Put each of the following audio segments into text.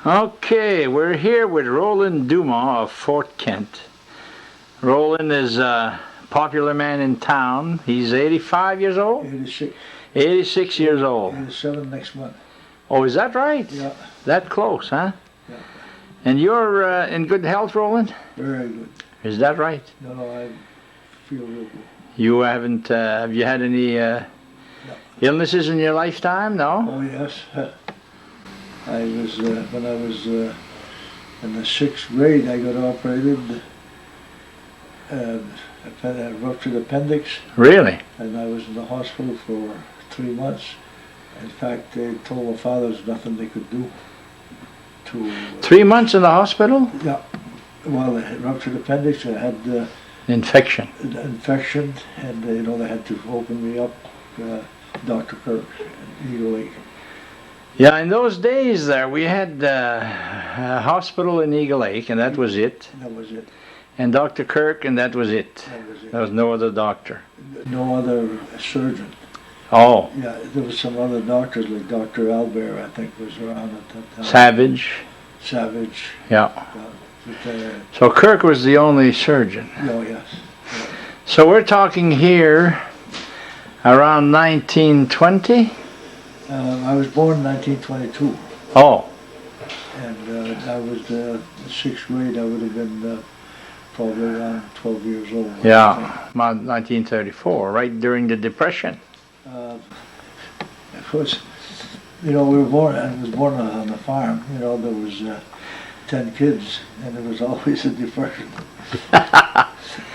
Okay, we're here with Roland Dumond of Fort Kent. Roland is a popular man in town. He's 85 years old? 86. 86 years old. 87 next month. Oh, is that right? Yeah. That close, huh? Yeah. And you're in good health, Roland? Very good. Is that right? No, I feel real good. You haven't, have you had any illnesses in your lifetime? No? Oh, yes. I was, when I was in the 6th grade, I got operated, a ruptured appendix. Really? And I was in the hospital for 3 months. In fact, they told my father there's nothing they could do to... 3 months in the hospital? Yeah. Well, a ruptured appendix, I had... infection. Infection, and they had to open me up, Dr. Kirk, Eagle Lake. Yeah, in those days there, we had a hospital in Eagle Lake, and that was it. That was it. And Dr. Kirk, and that was it. That was it. There was no other doctor. No other surgeon. Oh. Yeah, there was some other doctors, like Dr. Albert, I think, was around at that time. Savage. Yeah. So Kirk was the only surgeon. Oh, yes. Yeah. So we're talking here around 1920? I was born in 1922. Oh. And I was in 6th grade. I would have been probably around 12 years old. Yeah, about 1934, right during the Depression. Of course, I was born on a farm. There was 10 kids, and there was always a depression.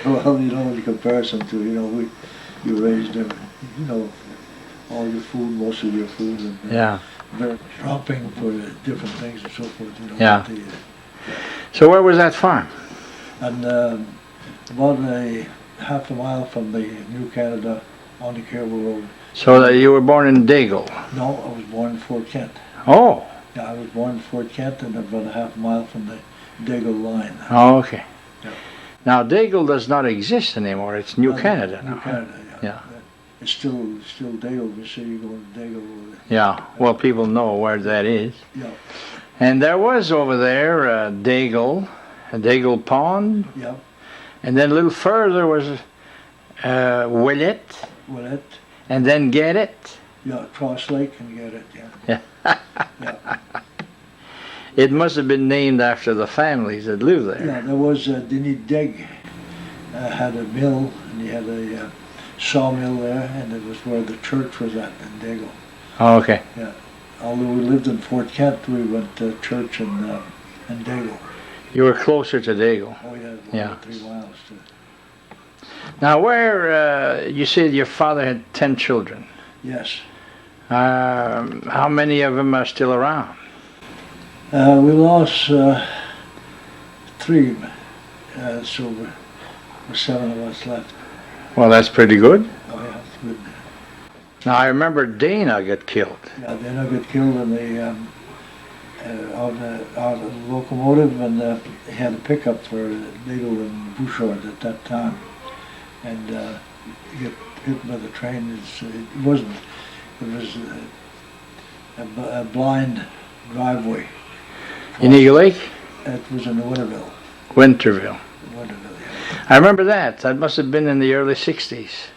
Well, in comparison to, you raised them, all your food, most of your food, and they're shopping for different things and so forth. Yeah. So where was that farm? And about a half a mile from the New Canada on the Caribou Road. So that you were born in Dagle? No, I was born in Fort Kent. Oh. Yeah, I was born in Fort Kent and about a half a mile from the Dagle line. Oh, okay. Yeah. Now Dagle does not exist anymore. It's New Canada now. New Canada, Yeah. It's still Dagle. You say you go to Dagle. Yeah. Well, people know where that is. Yeah. And there was over there Dagle, a Dagle Pond. Yeah. And then a little further was Willett. Willett. And then Get It. Yeah, Cross Lake and Get It. Yeah. Yeah. It must have been named after the families that lived there. Yeah, there was Denny Degg had a mill, and he had a sawmill there, and it was where the church was at in Dagle. Oh, okay. Yeah. Although we lived in Fort Kent, we went to church in Dagle. You were closer to Dagle. Oh, yeah. Yeah. 3 miles. Now, where you said your father had 10 children. Yes. How many of them are still around? We lost 3, so there's 7 of us left. Well, that's pretty good. Oh, yeah, it's good. Now, I remember Dana got killed. Yeah, Dana got killed in the out of the locomotive, and he had a pickup for Dagle and Bouchard at that time, and he got hit by the train. It was a blind driveway. In Eagle Lake? It was in Winterville. Winterville. Winterville, yeah. I remember that. That must have been in the early 60s.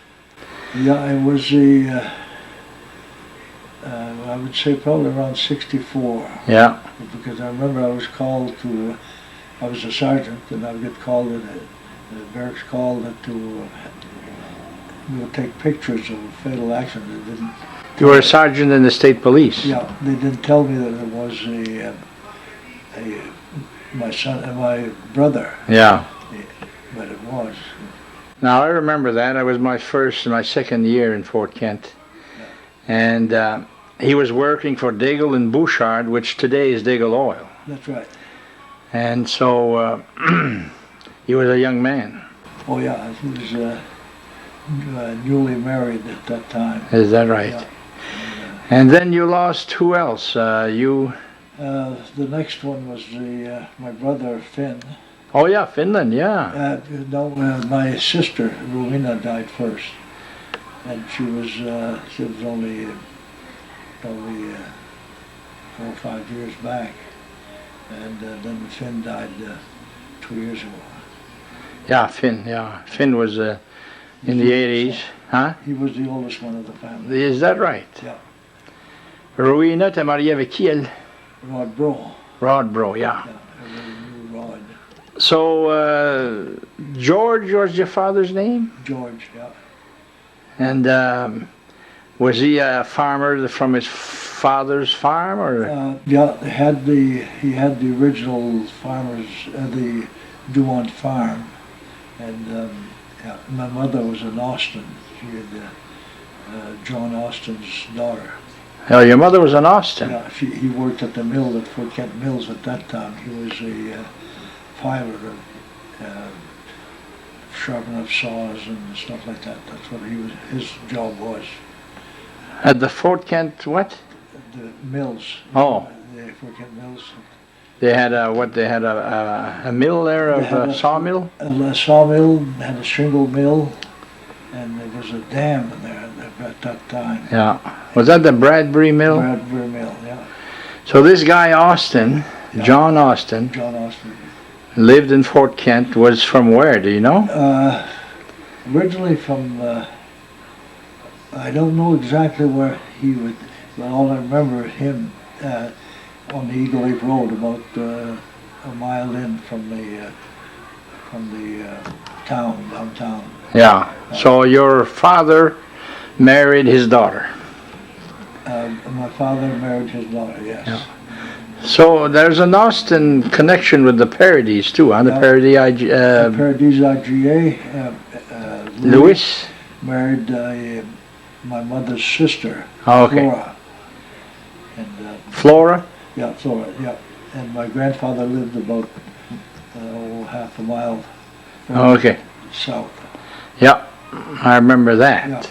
Yeah, it was I would say probably around 64. Yeah. Because I remember I was called to, I was a sergeant, and I would get called, the barracks called to take pictures of fatal accidents. They didn't. You were a sergeant in the state police? Yeah, they didn't tell me that it was my son and my brother. Yeah. But it was. Now, I remember that. I was my second year in Fort Kent. Yeah. And he was working for Dagle and Bouchard, which today is Dagle Oil. That's right. And so he was a young man. Oh, yeah, he was newly married at that time. Is that right? Yeah. And then you lost who else? The next one was my brother Finn. Oh yeah, Finland, yeah. No, my sister Rowena died first, and she was only probably 4 or 5 years back, And then Finn died 2 years ago. Yeah, Finn. Yeah, Finn was in the 80s, huh? He was the oldest one of the family. Is that right? Yeah. Rowena, t'es mariée avec qui elle? Rod Bro. Rod Bro, yeah. Yeah, everybody knew Rod. So George was your father's name, George, yeah. and was he a farmer from his father's farm, or? Yeah, he had the original farmers, the Dumond farm, and yeah, my mother was in Austin. She had John Austin's daughter. Oh, your mother was in Austin. Yeah, he worked at the mill at Fort Kent Mills at that time. He was a filer, sharpening up saws and stuff like that. That's what his job was. At the Fort Kent what? The mills. Oh. The Fort Kent Mills. They had a mill there, a sawmill? A sawmill, had a shingle mill, and there was a dam in there at that time. Yeah. Was that the Bradbury Mill? Bradbury Mill, yeah. So this guy Austin, Yeah. John Austin, lived in Fort Kent, was from where, do you know? Originally from, I don't know exactly where he would, but all I remember him on the Eagle Lake Road, about a mile in from the town, downtown. Yeah. So your father married his daughter. My father married his daughter, yes. Yeah. So there's an Austin connection with the Parodies too, huh? The Paradis Paradis IGA. Louis married my mother's sister, Oh, okay. Flora. And Flora? yeah, Flora, yeah. And my grandfather lived about half a mile Okay. south. Yeah, I remember that. Yeah.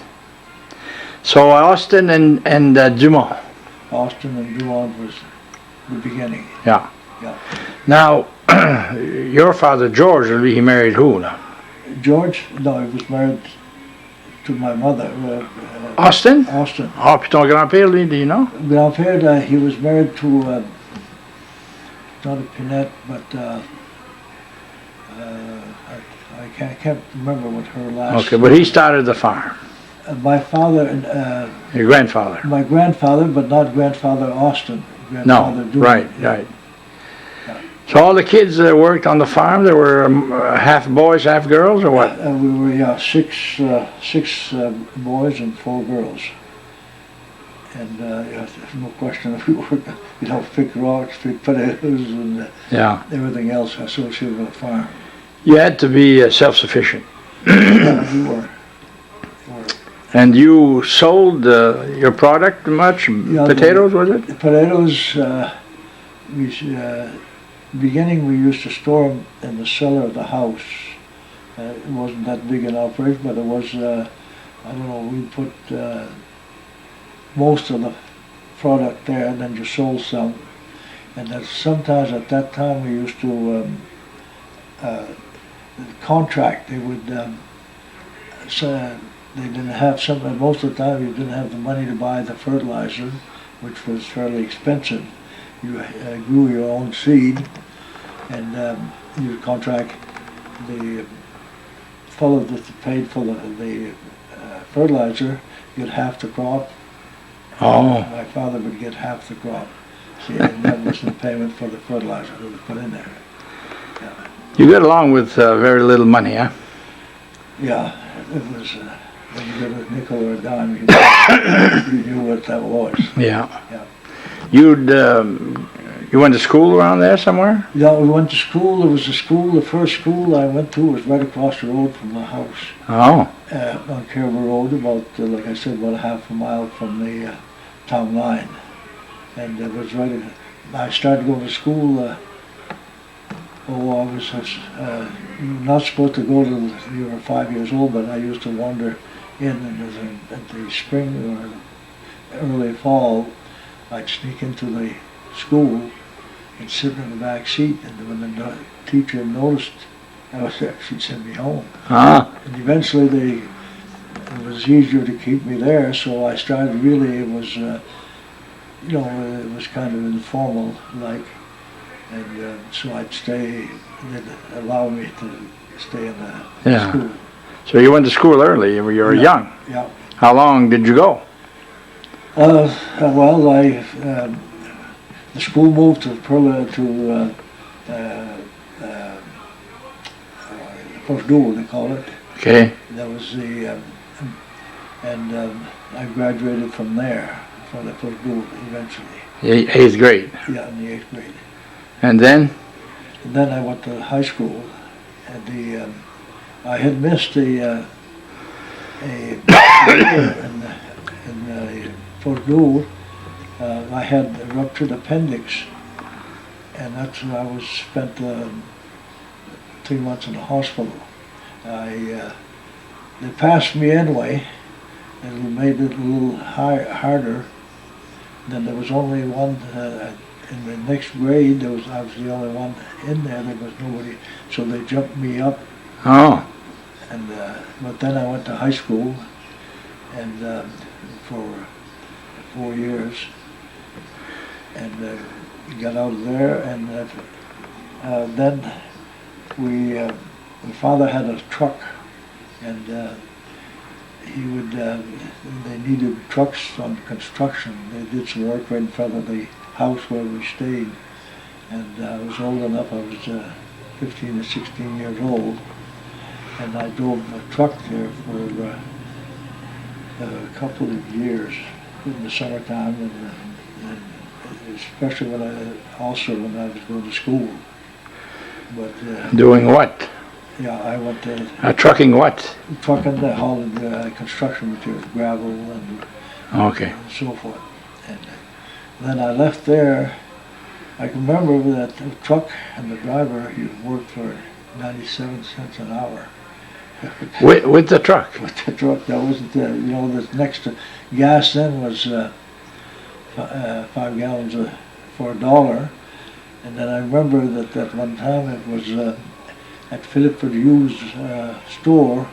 So Austin and Dumont. Austin and Dumond was the beginning. Yeah. Yeah. Now, your father George, he married who now? George, no, he was married to my mother. Austin? Austin. Oh, puis ton grand-père, lui, do you know? Grandpère, he was married to, not a Pinette, but I can't remember what her last. Okay, but he started the farm. My father, Your grandfather. my grandfather, but not grandfather Austin. No, Grandfather Dumond. right. Yeah. So all the kids that worked on the farm, there were half boys, half girls, or what? We were six boys and 4 girls. And there's no question that we worked, pick rocks, pick potatoes, and Yeah. everything else associated with the farm. You had to be self-sufficient. Yeah, we were. And you sold your product much? Yeah, Potatoes, was it? The potatoes, beginning we used to store them in the cellar of the house. It wasn't that big an operation, but it was, I don't know, we put most of the product there and then just sold some. And then sometimes at that time we used to contract. They would, so they didn't have some, most of the time you didn't have the money to buy the fertilizer, which was fairly expensive. You grew your own seed, and you contract the fellow that paid for the fertilizer, get half the crop. Oh. My father would get half the crop. See, and that was the payment for the fertilizer that was put in there. Yeah, You got along with very little money, huh? yeah, it was, when you got a nickel or a dime, you knew what that was. Yeah. Yeah. You went to school around there somewhere? Yeah, we went to school. There was a school, the first school I went to was right across the road from the house. Oh. On Caribou Road, about, like I said, about a half a mile from the town line. And it was right, I started going to school, I was not supposed to go till you were 5 years old, but I used to wander in, and at the spring or early fall, I'd sneak into the school and sit in the back seat, and when the teacher noticed I was there, she'd send me home. Ah. And eventually it was easier to keep me there, so I started really, it was, it was kind of informal, like, and so I'd stay. They'd allow me to stay in the Yeah. school. So you went to school early. You were Yeah. young. Yeah. How long did you go? Well, the school moved to First Duel, they call it. Okay. That was I graduated from there, from the First Duel eventually. Eighth grade. Yeah, in the 8th grade. And then? And then I went to high school, and I had missed a year in First Duel. I had a ruptured appendix, and that's where I was spent 3 months in the hospital. They passed me anyway, and we made it a little harder. Then there was only one in the next grade. I was the only one in there. There was nobody, so they jumped me up. Oh. And but then I went to high school, and for 4 years, and got out of there, and then my father had a truck, and they needed trucks on construction. They did some work right in front of the house where we stayed, and I was old enough. I was 15 or 16 years old, and I drove a truck there for a couple of years in the summertime, and especially when I was going to school. But doing what? yeah, I went to Trucking what? trucking, hauling construction materials, gravel and Okay. so forth. And then I left there. I can remember that the truck and the driver, he worked for 97 cents an hour. With the truck? With the truck, that wasn't, the next to gas then was 5 gallons for $1. And then I remember that one time it was at Philipford Hugh's store,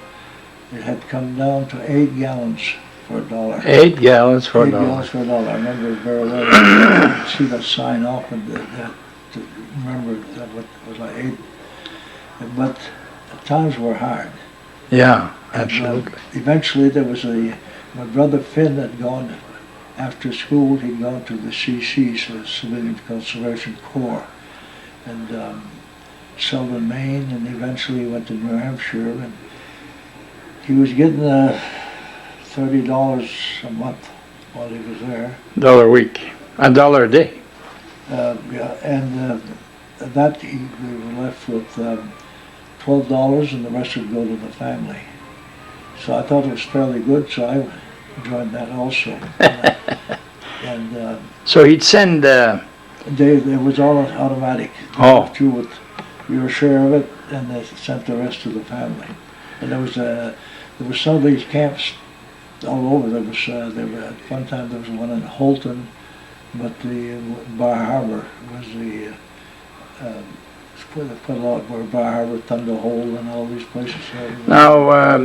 it had come down to 8 gallons for $1. 8 gallons for $8 $1. gallons for $1. I remember it very well. I see that sign off and that to remember that what was like 8. But the times were hard. Yeah, And, absolutely. eventually there was my brother Finn had gone, after school he'd gone to the CC, so Civilian Conservation Corps, and Selden, Maine, and eventually went to New Hampshire, and he was getting $30 a month while he was there. $1 a week. $1 a day. Yeah, and that we were left with $12, and the rest would go to the family. So I thought it was fairly good, so I joined that also. So he'd send... It was all automatic. They left you with your share of it, and they sent the rest to the family. And there was some of these camps all over. There were at one time there was one in Holton, but the Bar Harbor was the quite a lot where Bar Harbor, Thunder Hole, and all these places. Now,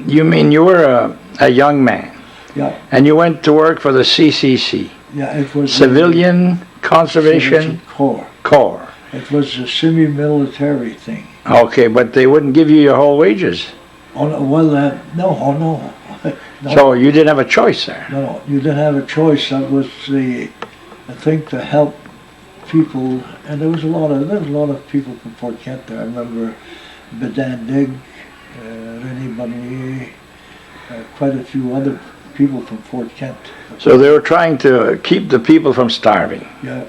you mean you were a young man? Yeah. And you went to work for the CCC? Yeah, it was Civilian Conservation Corps. It was a semi-military thing. Okay, but they wouldn't give you your whole wages. Oh no, well, no. No. So you didn't have a choice there. No, you didn't have a choice. That was I think, to help people, and there was a lot of people from Fort Kent there. I remember Bedan Digg, René Bonnier, quite a few other people from Fort Kent. So they were trying to keep the people from starving. Yeah,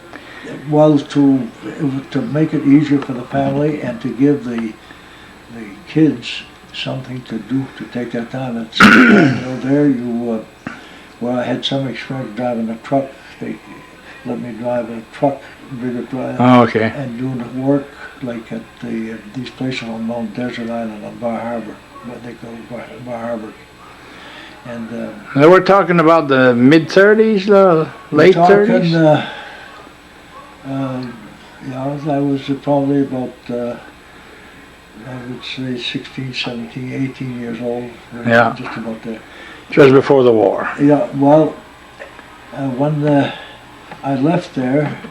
well, to make it easier for the family and to give the kids something to do to take their time. It's, where I had some experience driving a truck, they let me drive a truck, bigger drive, and doing the work like at these places on Mount Desert Island on Bar Harbor, what they call Bar Harbor. And we're talking about the mid-30s, late 30s? I was probably about, I would say 16, 17, 18 years old. Yeah. Just about there. Just before the war. Yeah, well, when I left there,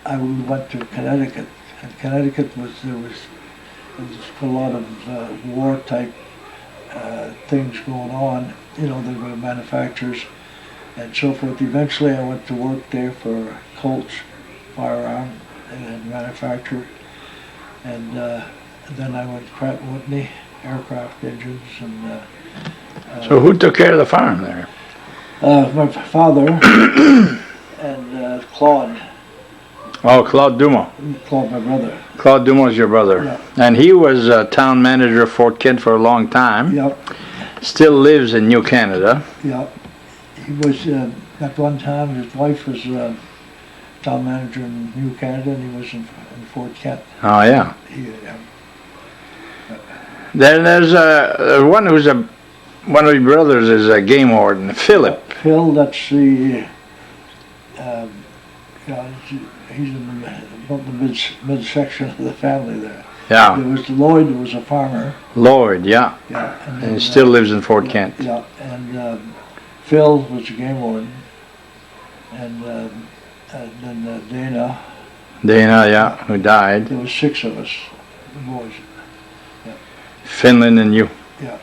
we went to Connecticut, and Connecticut there was a lot of war type things going on. You know, there were manufacturers and so forth. Eventually, I went to work there for Colts firearm and manufacturer, and then I went to Pratt & Whitney aircraft engines, and So who took care of the farm there? my father and Claude. Oh, Claude Dumond. Claude, my brother. Claude Dumond is your brother. Yeah. And he was town manager of Fort Kent for a long time. Yep. Still lives in New Canada. Yep. He was, at one time, his wife was town manager in New Canada, and he was in Fort Kent. Oh, yeah. He, There's one who's one of your brothers is a game warden, Philip. Phil, that's the, he's in about the midsection of the family there. Yeah. There was Lloyd, who was a farmer. Lloyd, yeah. Yeah. And then, he still lives in Fort Kent. Yeah, and Phil was a game warden, and then Dana. Dana, yeah, who died. There was 6 of us, the boys. Finland and you. Yeah.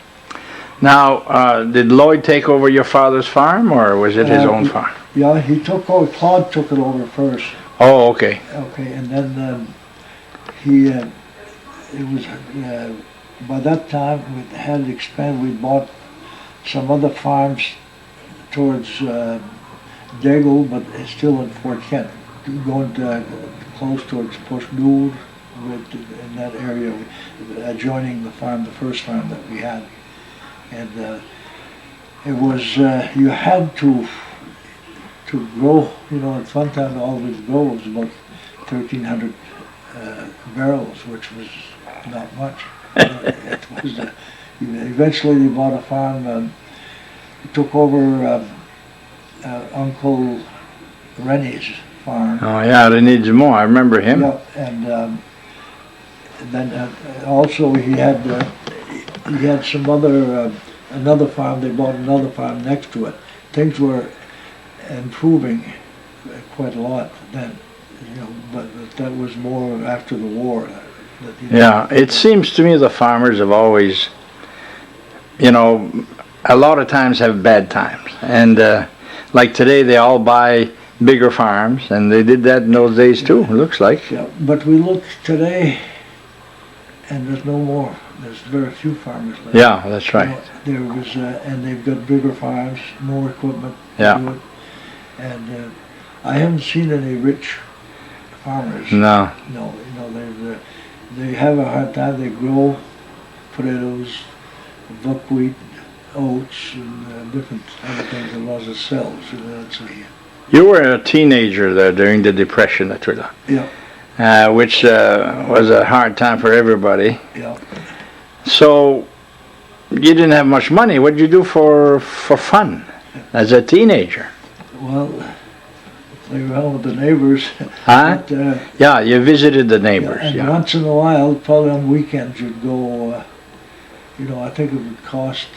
Now, did Lloyd take over your father's farm, or was it his own farm? Yeah, he took over. Claude took it over first. Oh, okay. Okay, and then he. It was by that time we had expanded. We bought some other farms towards Dago, but it's still in Fort Kent, going close towards Post Gould, in that area, adjoining the farm, the first farm that we had, and it was you had to grow. You know, at one time all we grow was about 1,300 barrels, which was not much. It was eventually they bought a farm. Took over Uncle Rennie's farm. Oh, yeah, René Dumond, I remember him. Yeah, and then also he had some other another farm. They bought another farm next to it. Things were improving quite a lot then, you know, but that was more after the war. Yeah, it seems to me the farmers have always, you know, a lot of times have bad times. And like today, they all buy bigger farms, and they did that in those days too, it looks like. Yeah, but we look today, and there's no more. There's very few farmers left. Yeah, that's right. There was, and they've got bigger farms, more equipment Yeah. to do it. And I haven't seen any rich farmers. No. No, you know, they have a hard time. They grow potatoes, buckwheat, oats, and different other things that lots of cells. You were a teenager there during the Depression, Yeah, which was a hard time for everybody. yeah. So you didn't have much money. What did you do for fun as a teenager? Well, play around with the neighbors. Huh? But, Yeah, you visited the neighbors. and Yeah. once in a while, probably on weekends, you'd go, you know, I think it would cost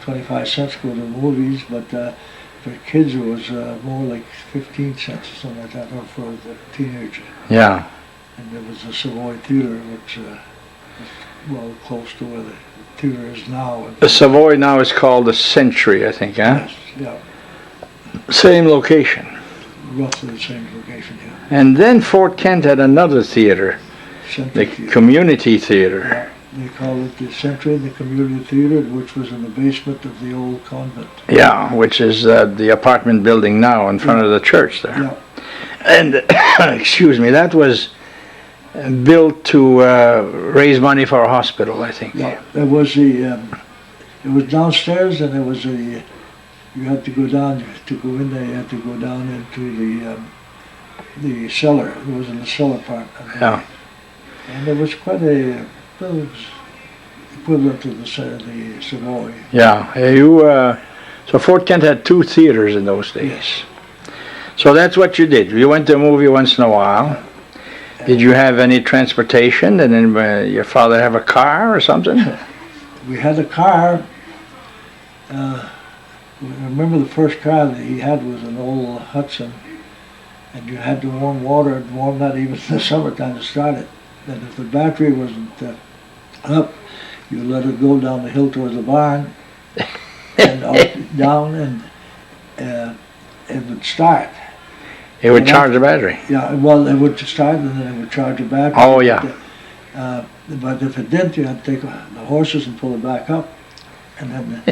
25 cents to go to the movies, but for kids it was more like 15 cents or something like that, or for the teenagers. Yeah. And there was the Savoy Theater, which was well close to where the theater is now. The Savoy now is called the Century, I think, huh? Yes, yeah, Same location. roughly the same location, yeah. And then Fort Kent had another theater, Century the Theater. Community Theater. They call it the Century, the Community Theater, which was in the basement of the old convent. Yeah, which is the apartment building now in front of the church there. Yeah, And, excuse me, that was built to raise money for a hospital, I think. yeah. There was it was downstairs, and there was you had to go down, to go in there, you had to go down into the cellar. It was in the cellar part. Yeah. And there was quite it was equivalent to the Savoy. Yeah. So Fort Kent had 2 theaters in those days. Yes. So that's what you did. You went to a movie once in a while. Did you have any transportation? Did your father have a car or something? We had a car. I remember the first car that he had was an old Hudson, and you had to warm water and warm that even in the summertime to start it. And if the battery wasn't up, you let it go down the hill towards the barn and up, down, and it would start. It would charge the battery. Yeah, well, it would start and then it would charge the battery. Oh, yeah. But if it didn't, you had to take the horses and pull it back up. And then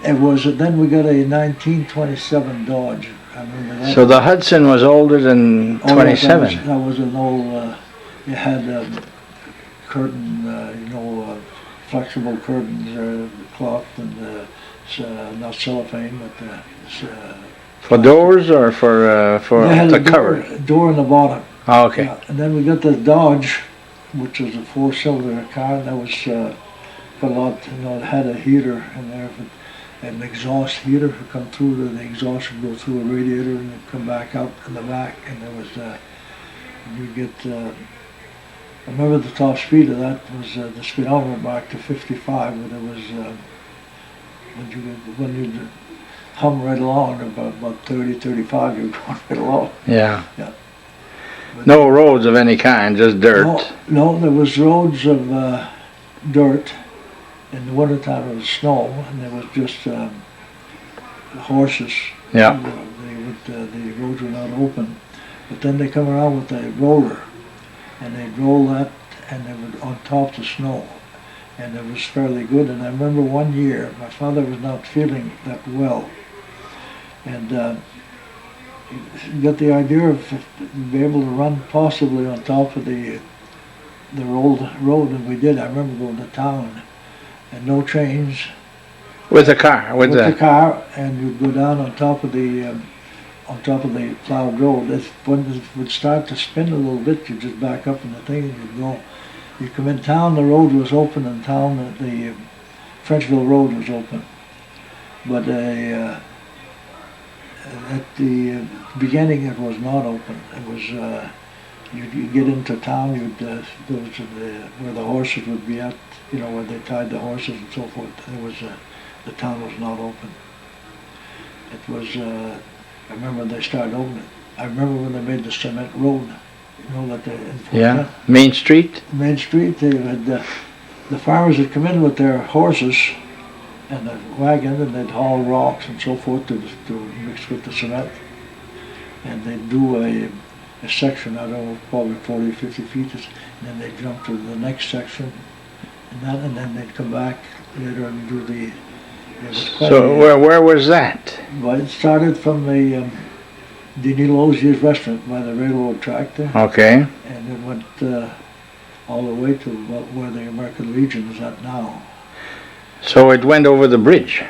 it was. Then we got a 1927 Dodge. I remember that. So the Hudson was older than 27. Yeah, that was an old. It had curtain, flexible curtains, cloth and not cellophane, but. For doors or for the cover? Door in the bottom. Oh, okay. Yeah, and then we got the Dodge, which was a 4-cylinder car, and that was got a lot. It had a heater in there, an exhaust heater would come through. The exhaust would go through a radiator and it'd come back out in the back, and there was you get. I remember the top speed of that was the speedometer marked to 55, but it was when you hum right along about 30, 35, you're going right along. Yeah. Yeah. But no roads of any kind, just dirt. No, there was roads of dirt. In the wintertime it was snow, and there was just horses. Yeah. The roads were not open. But then they come around with a roller, and they'd roll that, and they would on top the snow. And it was fairly good. And I remember one year, my father was not feeling that well. And he got the idea of being able to run possibly on top of the road, and we did. I remember going to town, and no change. With the car, with the car, and you'd go down on top of the plowed road. When it would start to spin a little bit, you just back up in the thing and you'd go. You come in town, the road was open in town, the Frenchville Road was open. But at the beginning it was not open. It was, you'd get into town, where the horses would be at, where they tied the horses and so forth. The town was not open. It was, I remember they started opening. I remember when they made the cement road. Yeah, Main Street? Main Street, they had, the farmers would come in with their horses and the wagon, and they'd haul rocks and so forth to mix with the cement. And they'd do a section, I don't know, probably 40, 50 feet, and then they'd jump to the next section, and then they'd come back later and do the... So where was that? Well, it started from the Denis Lozier's restaurant by the railroad track there. Okay. And it went all the way to about where the American Legion is at now. So it went over the bridge?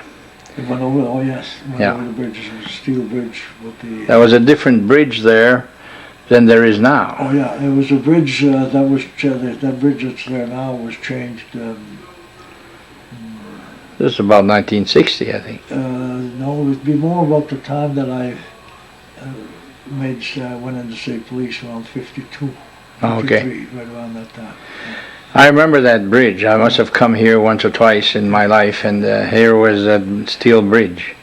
It went over, oh yes, it went over the bridge. It was a steel bridge with the... There was a different bridge there than there is now. Oh yeah, it was a bridge that bridge that's there now was changed. This is about 1960, I think. No, it would be more about the time that I went into state police around 52, 53, right around that time. Yeah. I remember that bridge. I must have come here once or twice in my life, and here was a steel bridge.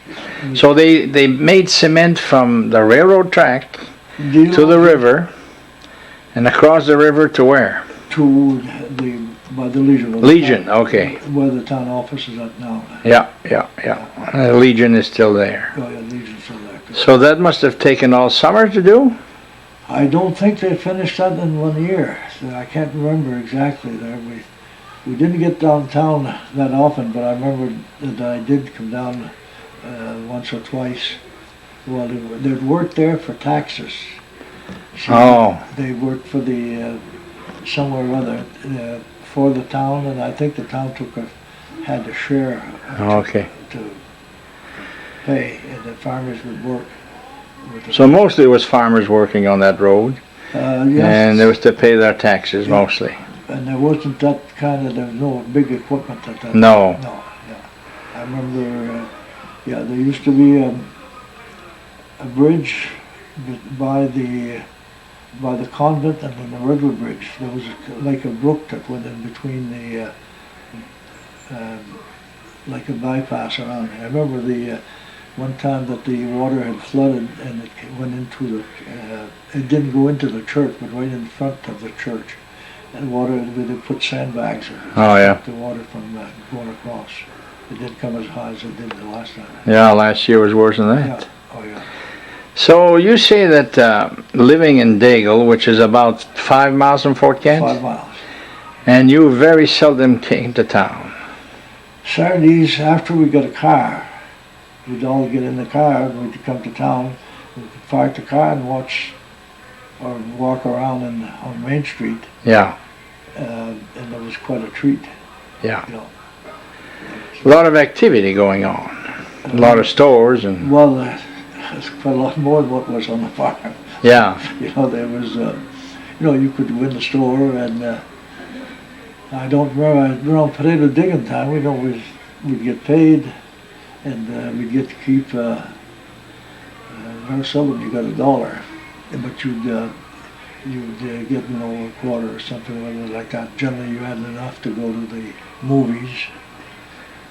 So they made cement from the railroad track to the river, and across the river to where? By the Legion. Legion, okay. Where the town office is at now. Yeah. Legion is still there. Oh yeah, Legion's still there. So that must have taken all summer to do? I don't think they finished that in 1 year. So I can't remember exactly there. We didn't get downtown that often, but I remember that I did come down once or twice. Well, they'd worked there for taxes. So they worked for the somewhere or other for the town, and I think the town had to share to pay, and the farmers would work. So mostly it was farmers working on that road, yes. And there was to pay their taxes mostly. And there wasn't that there was no big equipment at that No. time. No, yeah. I remember, there used to be a bridge by the convent and then the river bridge. There was like a brook that went in between like a bypass around there. I remember one time that the water had flooded and it went into the, it didn't go into the church, but right in front of the church. And water, they put sandbags to stop the water from going across. It didn't come as high as it did the last time. Yeah, last year was worse than that. Yeah. Oh, yeah. So you say that living in Dagle, which is about 5 miles from Fort Kent? 5 miles. And you very seldom came to town. Saturdays, after we got a car, we'd all get in the car and we'd come to town. We'd park the car and watch or walk around on Main Street. Yeah. And it was quite a treat. Yeah. You know. A lot of activity going on. A lot of stores and... Well, there's quite a lot more than what was on the farm. Yeah. You know, there was, you know, you could go in the store and I don't remember, around potato digging time, we know we'd get paid and we'd get to keep, very seldom you got $1, but you'd get, you know, a quarter or something like that. Generally you had enough to go to the movies.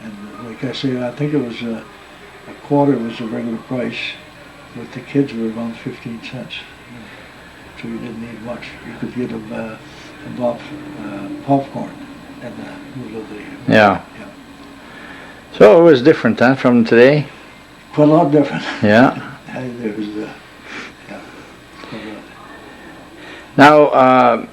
And like I say, I think it was a quarter was the regular price, but the kids were around 15 cents. So you didn't need much. You could get them popcorn in the middle of the... Yeah. So it was different, huh, from today? Quite a lot different. Yeah. There was, yeah. Now,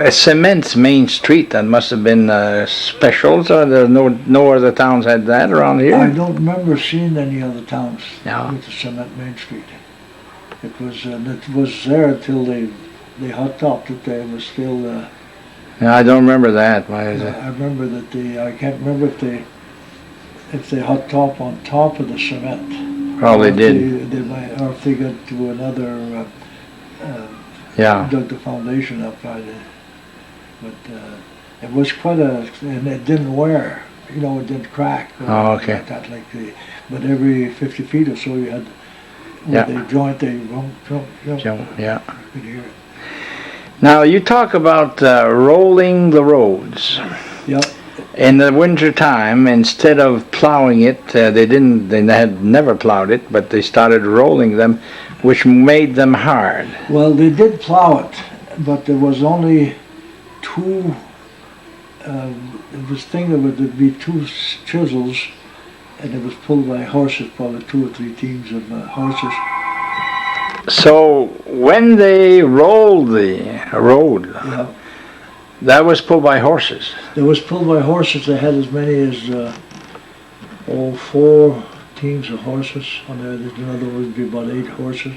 Cement Main Street, that must have been special, so there no other towns had that around here? I don't remember seeing any other towns Yeah. with the Cement Main Street. It was there until they hot topped it. They was still. Yeah, I don't remember that. Why is it? I remember that I can't remember if they hot top on top of the cement. Probably did. They might, or if they got to another. Yeah. Dug the foundation up by the, but it was quite and it didn't wear, you know, it didn't crack. Oh, okay. But every 50 feet or so you had, with the joint, they jump, yeah. You could hear it. Now you talk about rolling the roads. Yep. In the winter time, instead of plowing it, they had never plowed it, but they started rolling them, which made them hard. Well, they did plow it, but there was only two, it was thing that would be two chisels, and it was pulled by horses, probably 2 or 3 teams of horses. So when they rolled the road, that was pulled by horses? It was pulled by horses. They had as many as 4 teams of horses on there. In other words, be about 8 horses.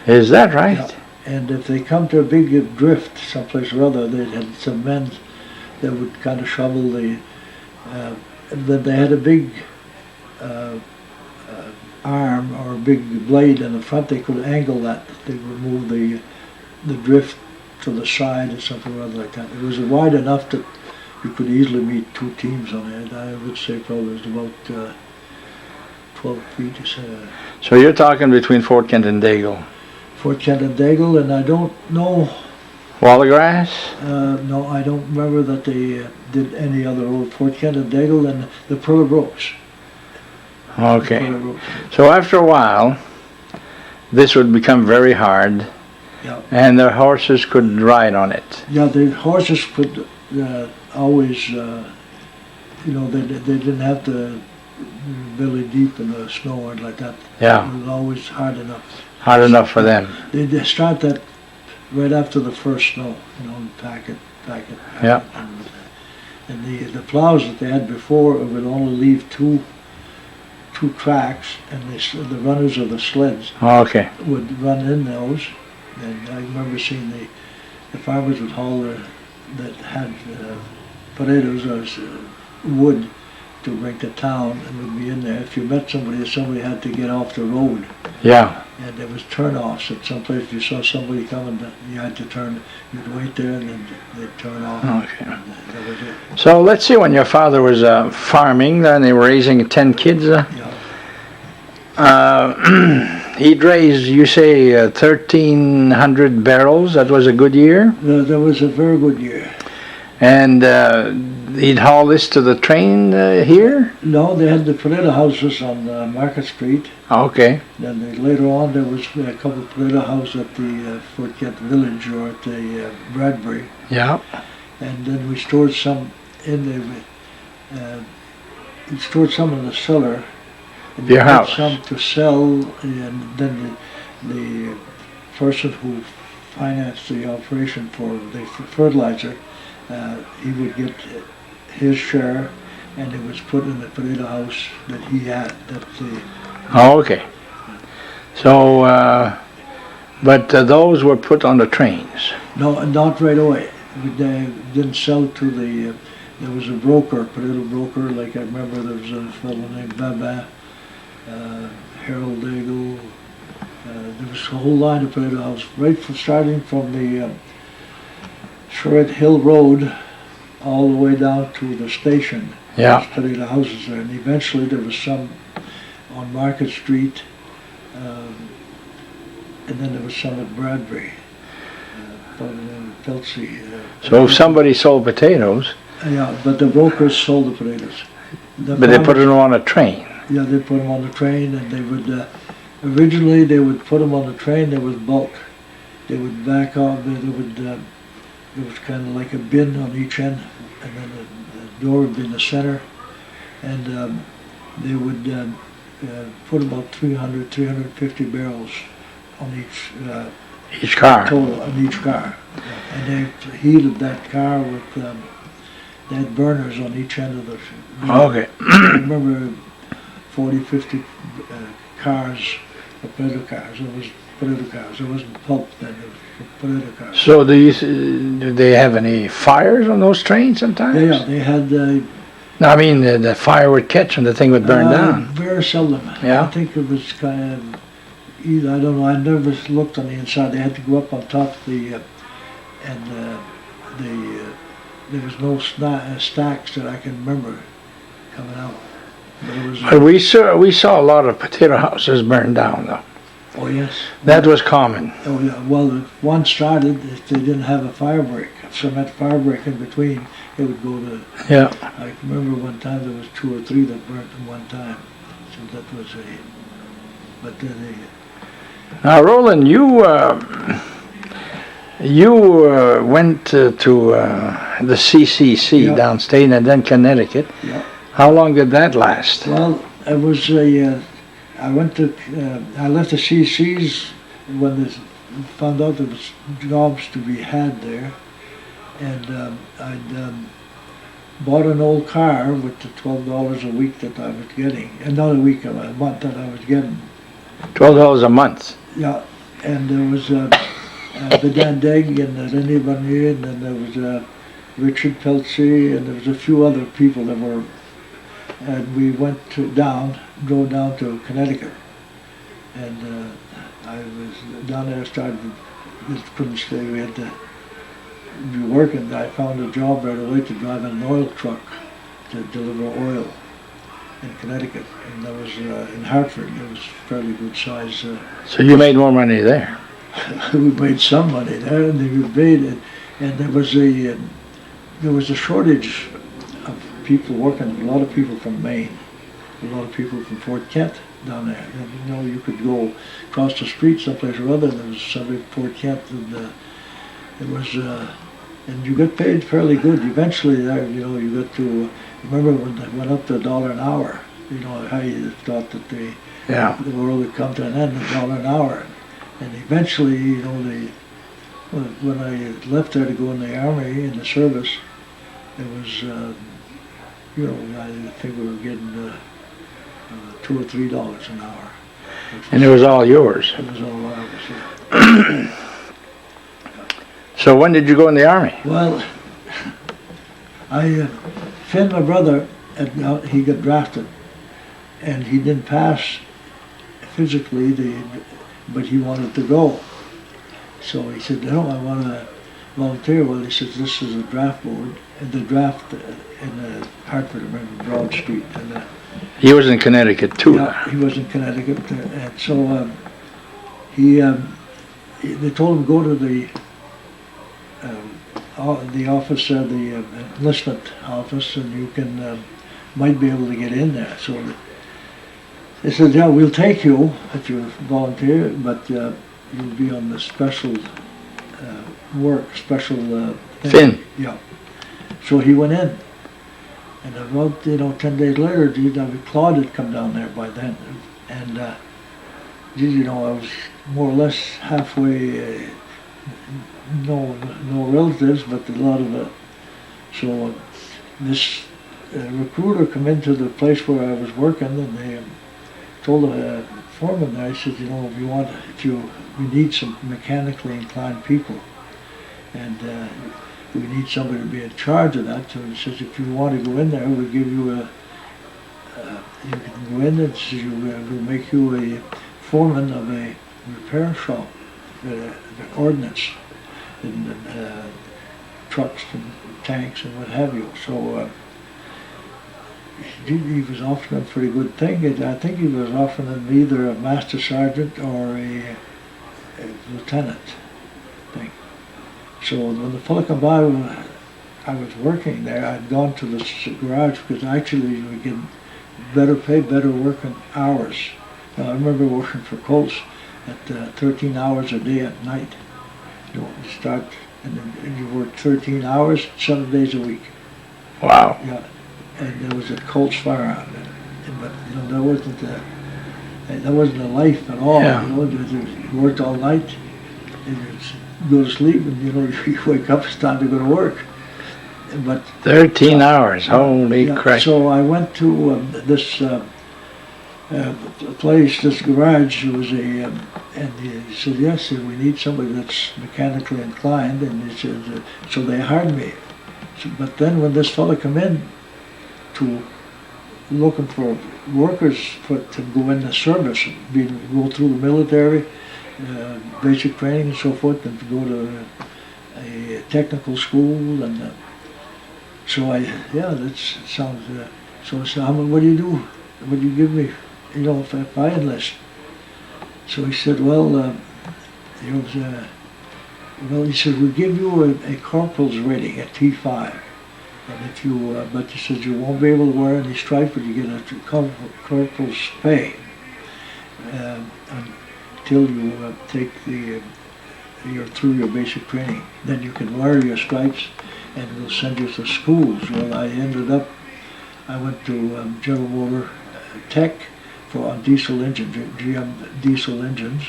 Is that right? Yeah. And if they come to a big drift someplace or other, they had some men that would kind of shovel the. Then they had a big arm or a big blade in the front. They could angle that. They remove the drift to the side or something or other like that. It was wide enough that you could easily meet 2 teams on it. I would say probably it was about 12 feet. So you're talking between Fort Kent and Dagle? Fort Kent and Dagle, and I don't know. Wallagrass? No, I don't remember that they did any other road. Fort Kent and Dagle and the Pearl Brooks. Okay. Pearl Brooks. So after a while, this would become very hard. Yeah. And the horses could ride on it. Yeah, the horses could always, you know, they didn't have to belly deep in the snow or like that. Yeah. It was always hard enough. Hard enough for them. They start that right after the first snow, you know, and pack it. Yeah. And the plows that they had before would only leave two tracks, and the runners of the sleds Okay. would run in those. And I remember seeing the farmers would haul that had potatoes or wood to bring to town and would be in there. If you met somebody had to get off the road. Yeah. And there was turnoffs at some place. If you saw somebody coming, you had to turn. You'd wait there, and then they'd turn off. Okay. And that was it. So let's see, when your father was farming, then they were raising 10 kids. Yeah. He'd raise, you say, 1,300 barrels. That was a good year. That was a very good year. And they'd haul this to the train here? No, they had the potato houses on Market Street. Okay. Then later on there was a couple of potato houses at the Fort Kent Village or at the Bradbury. Yeah. And then we stored some in the, we stored some in the cellar. And Your we had house. some to sell, and then the person who financed the operation for the fertilizer, he would get his share, and it was put in the potato house that he had. Oh, okay. So, but those were put on the trains. No, not right away. They didn't sell to the. There was a broker, potato broker. Like I remember, there was a fellow named Baba, Harold Daigle. There was a whole line of potato houses, right from starting from the Shred Hill Road all the way down to the station. Yeah. There's potato houses there, and eventually there was some on Market Street, and then there was some at Bradbury, Kelsey. So if somebody sold potatoes, Yeah, but the brokers sold the potatoes. but they put them on a train. Yeah, they put them on the train, and they would. Originally, they would put them on the train. There was bulk. They would back off. They would. It was kind of like a bin on each end, and then the door would be in the center, and they would put about 300, 350 barrels on Each car. total on each car, and they heated that car with. They had burners on each end of the. Okay. I remember 40, 50 cars, potato cars. It was potato cars. It wasn't pulp then. It was potato cars. So do they have any fires on those trains sometimes? Yeah, they had. No, I mean the fire would catch and the thing would burn down. Very seldom. Yeah. I think it was kind of. Either I don't know. I never looked on the inside. They had to go up on top of the, there was no stacks that I can remember coming out. But it was. But we saw a lot of potato houses burned down though. Oh yes. That was common. Oh yeah. Well, if one started, if they didn't have a fire break, if some had fire break in between, it would go to. Yeah. I remember one time there was 2 or 3 that burnt at one time. So that was a. But then Now, Roland, you went to the CCC Yeah. downstate and then Connecticut. Yeah. How long did that last? Well, it was I went to. I left the CC's when they found out there was jobs to be had there, and I'd bought an old car with the $12 a week that I was getting, and not a week, a month that I was getting. $12 a month. Yeah, and there was Bedan Degg and René Barnier, and then there was Richard Peltzy, and there was a few other people that were, and we went drove down to Connecticut, and I was down there, just couldn't stay, we had to be working. I found a job right away to drive an oil truck to deliver oil in Connecticut, and that was in Hartford. It was fairly good size. So you made more money there. We made some money there, and we made it. And there was a shortage of people working. A lot of people from Maine, a lot of people from Fort Kent down there. And, you could go across the street someplace or other. There was somebody from Fort Kent, and it was. And you got paid fairly good. Eventually, there, you got to. Remember when they went up to $1 an hour? How you thought that the world would come to an end at $1 an hour, and eventually, when I left there to go in the army in the service, it was, I think we were getting $2 or $3 an hour. And it was all yours. It was all ours. Yeah. So when did you go in the army? Well, Finn, my brother, he got drafted, and he didn't pass physically, but he wanted to go. So he said, I want to volunteer. Well, he said, this is a draft board, and the draft in Hartford, remember, Broad Street. And, He was in Connecticut too. yeah, he was in Connecticut, and so they told him go to the the office, the enlistment office, and you can might be able to get in there. So they said, yeah, we'll take you if you volunteer, but you'll be on the special work, special thing. Fin. Yeah. So he went in, and about 10 days later, Claude had come down there by then, and I was more or less halfway. No relatives, but a lot of it. So this recruiter come into the place where I was working, and they told the foreman there, I said, we need some mechanically inclined people, and we need somebody to be in charge of that. So he says, if you want to go in there, we'll give you you can go in and we'll make you a foreman of a repair shop, ordnance, and trucks and tanks and what have you. So he was offering a pretty good thing. I think he was offering him either a master sergeant or a lieutenant thing. So when the fellow come by, when I was working there, I'd gone to the garage because actually we get better pay, better working hours. Now, I remember working for Colts at 13 hours a day at night. You start and then you work 13 hours, 7 days a week. Wow. Yeah, and there was a Colts firearm, but that wasn't a life at all. Yeah. You worked all night, and you go to sleep, and you wake up. It's time to go to work. But 13 hours. Holy Christ. So I went to this place, this garage. It was and he said, yes, we need somebody that's mechanically inclined, and he said, so they hired me. So, but then when this fellow come in to looking for workers to go in the service, go through the military, basic training and so forth, and to go to a technical school, and that sounds. So I said, what do you do? What do you give me? If I enlist. So he said, well, he said, we'll give you a corporal's rating, a T5. And if you, but he said, you won't be able to wear any stripes, but you get a corporal's pay until you take you're through your basic training. Then you can wear your stripes, and we'll send you to schools. Well, I went to General Motor Tech on diesel engines, GM diesel engines.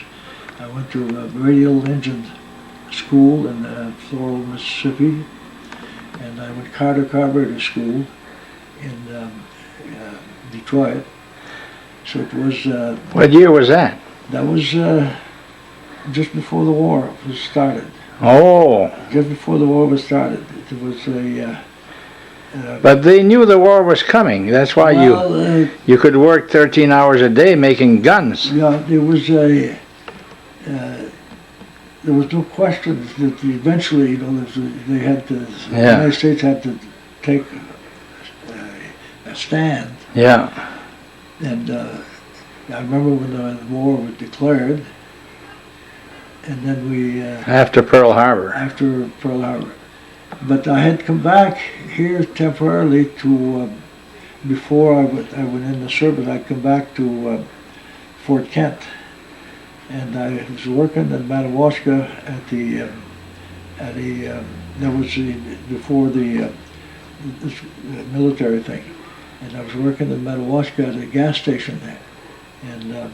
I went to a radial engine school in Floral, Mississippi, and I went Carter Carburetor School in Detroit. So it was. What year was that? That was just before the war was started. Oh. Just before the war was started. It was a. But they knew the war was coming. That's why you could work 13 hours a day making guns. Yeah, there was no question that eventually, they had to. The United States had to take a stand. Yeah. And I remember when the war was declared, and then we. After Pearl Harbor. After Pearl Harbor. But I had come back here temporarily to, before I went in the service, I'd come back to Fort Kent. And I was working in Madawaska that was before the this military thing. And I was working in Madawaska at a gas station there. And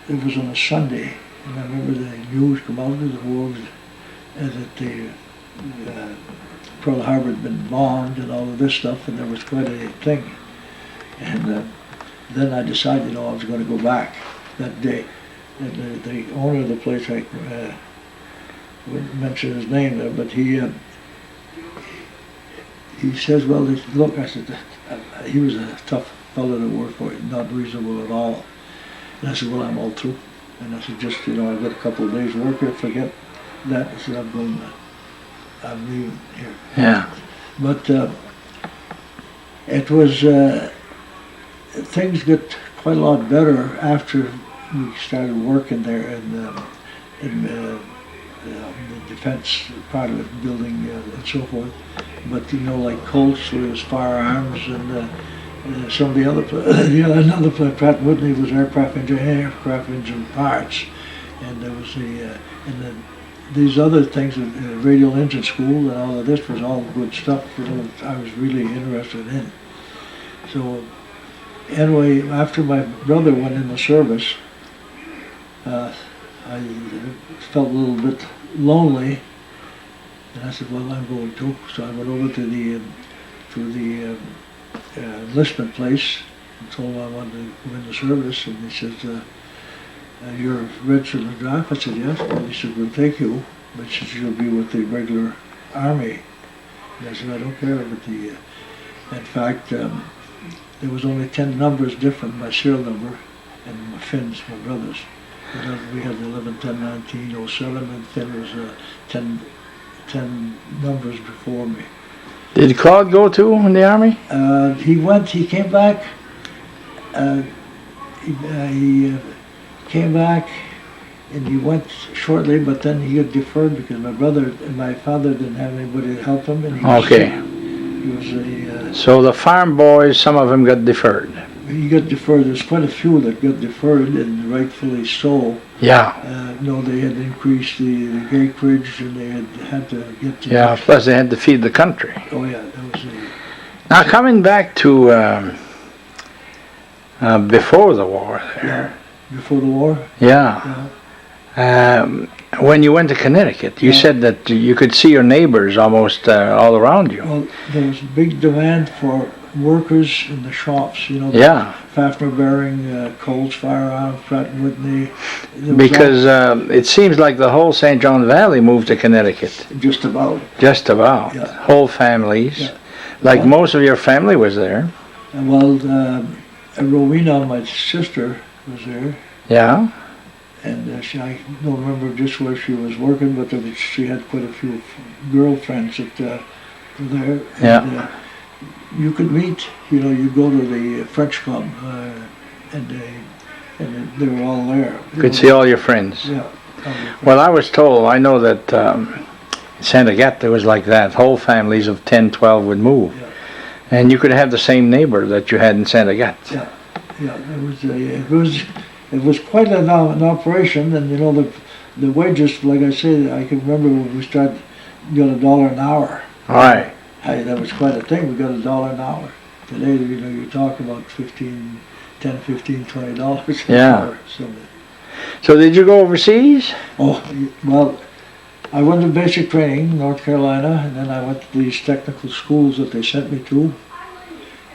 it was on a Sunday. And I remember the news come out of the war that the Pearl Harbor had been bombed and all of this stuff, and there was quite a thing. And then I decided, I was going to go back that day. And the owner of the place, I wouldn't mention his name there, but he says, well, look, I said, he was a tough fellow to work for, not reasonable at all. And I said, well, I'm all through. And I said, just, I've got a couple of days work here, forget that. I said, I'm leaving here. Yeah. But it was, things got quite a lot better after we started working there. And the defense part of it, building and so forth. But like Colts was firearms, and some of the other another Pratt Whitney was aircraft engine parts, and there was these other things, radial engine school, and all of this was all good stuff. I was really interested in. So anyway, after my brother went in the service, I felt a little bit lonely, and I said, "Well, I'm going to." So I went over to the enlistment place and told him I wanted to go in the service, and he says, "You're registered in the draft?" I said, "Yes." And he said, "We'll take you, but he says you'll be with the regular army." And I said, "I don't care about the." In fact, there was only 10 numbers different, my serial number, and my Finn's, my brother's. We had 11, 10, 19, 07, and Finn was 10 numbers before me. Did Claude go too in the army? He came back. He came back, and he went shortly, but then he got deferred because my father didn't have anybody to help him, and he was sick. He was so the farm boys, some of them got deferred. He got deferred. There's quite a few that got deferred, and rightfully so. Yeah. They had increased the acreage, and they had to get to... Yeah, plus they had to feed the country. Oh, yeah, that was Now, coming back to before the war there. Yeah, before the war? Yeah. When you went to Connecticut, you said that you could see your neighbors almost all around you. Well, there was big demand for workers in the shops, Yeah. Fafner Bearing, Colts Firearms, Pratt & Whitney. Because it seems like the whole St. John Valley moved to Connecticut. Just about. Just about. Yeah. Whole families. Yeah. Like most of your family was there. Well, Rowena, my sister, was there. Yeah. And I don't remember just where she was working, but she had quite a few girlfriends that were there. And, yeah. You could meet, you go to the French club, and they were all there. You could see all your friends. Yeah. Well, I was told, I know that Santa Agatha was like that. Whole families of 10, 12 would move. Yeah. And you could have the same neighbor that you had in Santa Agatha. Yeah. It was quite an operation, and the wages, like I said, I can remember when we started, got $1 an hour. All right. That was quite a thing. We got $1 an hour. Today, you talk about $10, $15, $20 an hour. So did you go overseas? Oh, well, I went to basic training, North Carolina, and then I went to these technical schools that they sent me to.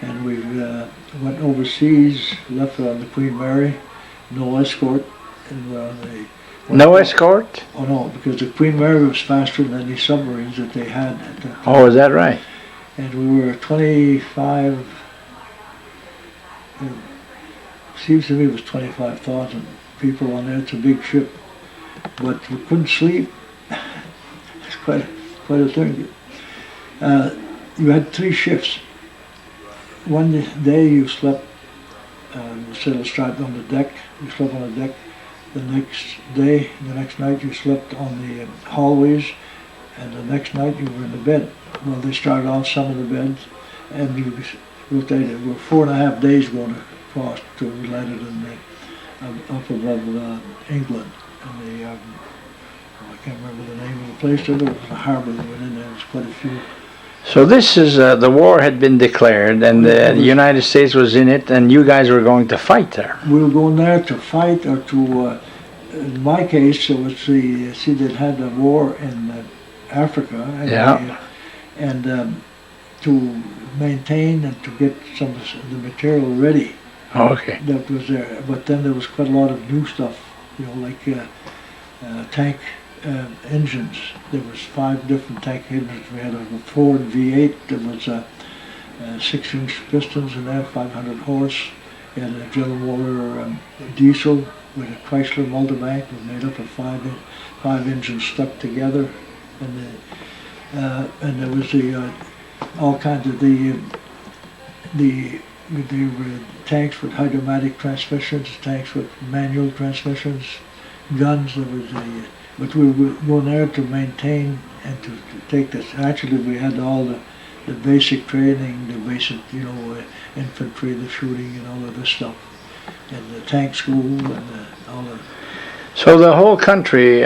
And we went overseas, left on the Queen Mary, no escort. And no escort? Oh no, because the Queen Mary was faster than any submarines that they had at that time. Oh, is that right? And we were 25, it seems to me it was 25,000 people on there. It's a big ship. But we couldn't sleep. It's quite a thing. You had 3 shifts. One day you slept, instead of starting on the deck, you slept on the deck. The next night you slept on the hallways, and the next night you were in the bed. Well, they started off some of the beds, and you rotated. We were 4.5 days going across till we landed in up above England. And I can't remember the name of the place. There was a harbor that went in there. There was quite a few. So this is, the war had been declared, and the United States was in it, and you guys were going to fight there. We were going there to fight, or to, in my case, it was they'd had a war in Africa, and to maintain and to get some of the material ready. Okay. That was there, but then there was quite a lot of new stuff, like tank engines. There was 5 different tank engines. We had a Ford V8 that was 6-inch pistons in there, 500 horse. We had a General Motor diesel with a Chrysler Multibank. It was made up of 5 engines stuck together, and there was all kinds of the tanks with hydraulic transmissions, tanks with manual transmissions, guns. There was but we were going there to maintain and to take this. Actually, we had all the basic training, the basic, infantry, the shooting, and all of this stuff, and the tank school, and all of. So the whole country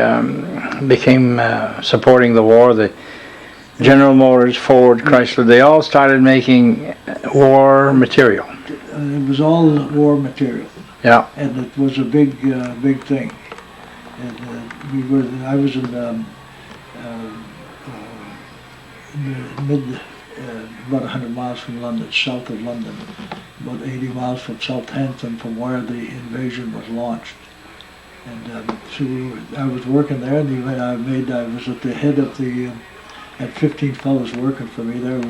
became supporting the war. The General Motors, Ford, Chrysler, they all started making war material. It was all war material. Yeah. And it was a big thing. And I was in the mid, about 100 miles from London, south of London, about 80 miles from Southampton, from where the invasion was launched. And so I was working there, and I was at the head of had 15 fellows working for me there.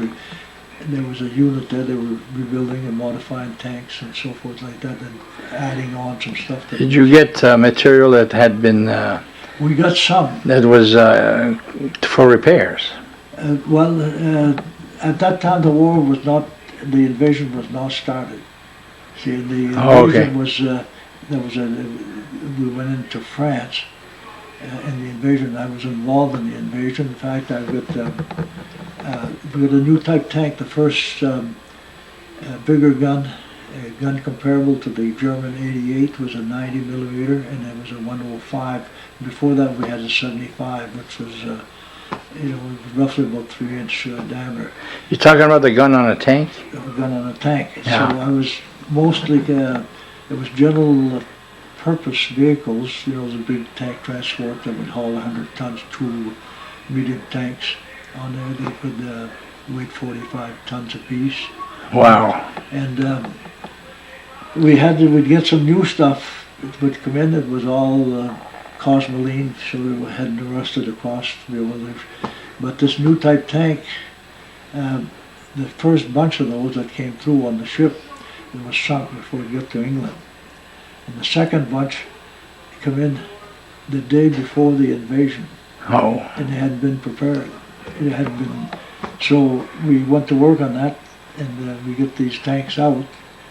There was a unit there. They were rebuilding and modifying tanks and so forth like that, and adding on some stuff. Did you get material that had been? We got some. That was for repairs. At that time the war was not. The invasion was not started. See, the invasion was. We went into France. In the invasion, I was involved in the invasion. In fact, we got a new type tank, the first bigger gun, a gun comparable to the German 88 was a 90 millimeter, and there was a 105. Before that, we had a 75, which was roughly about 3-inch diameter. You're talking about the gun on a tank? A gun on a tank. Yeah. So I was mostly it was general purpose vehicles, the big tank transport that would haul 100 tons, 2 medium tanks on there. They could weigh 45 tons apiece. Wow. And we'd get some new stuff that would come in. It was all cosmoline, so it hadn't rusted across the others. But this new type tank, the first bunch of those that came through on the ship, it was sunk before it got to England. And the second bunch come in the day before the invasion. Oh. And they hadn't been prepared. It hadn't been. So we went to work on that, and we get these tanks out.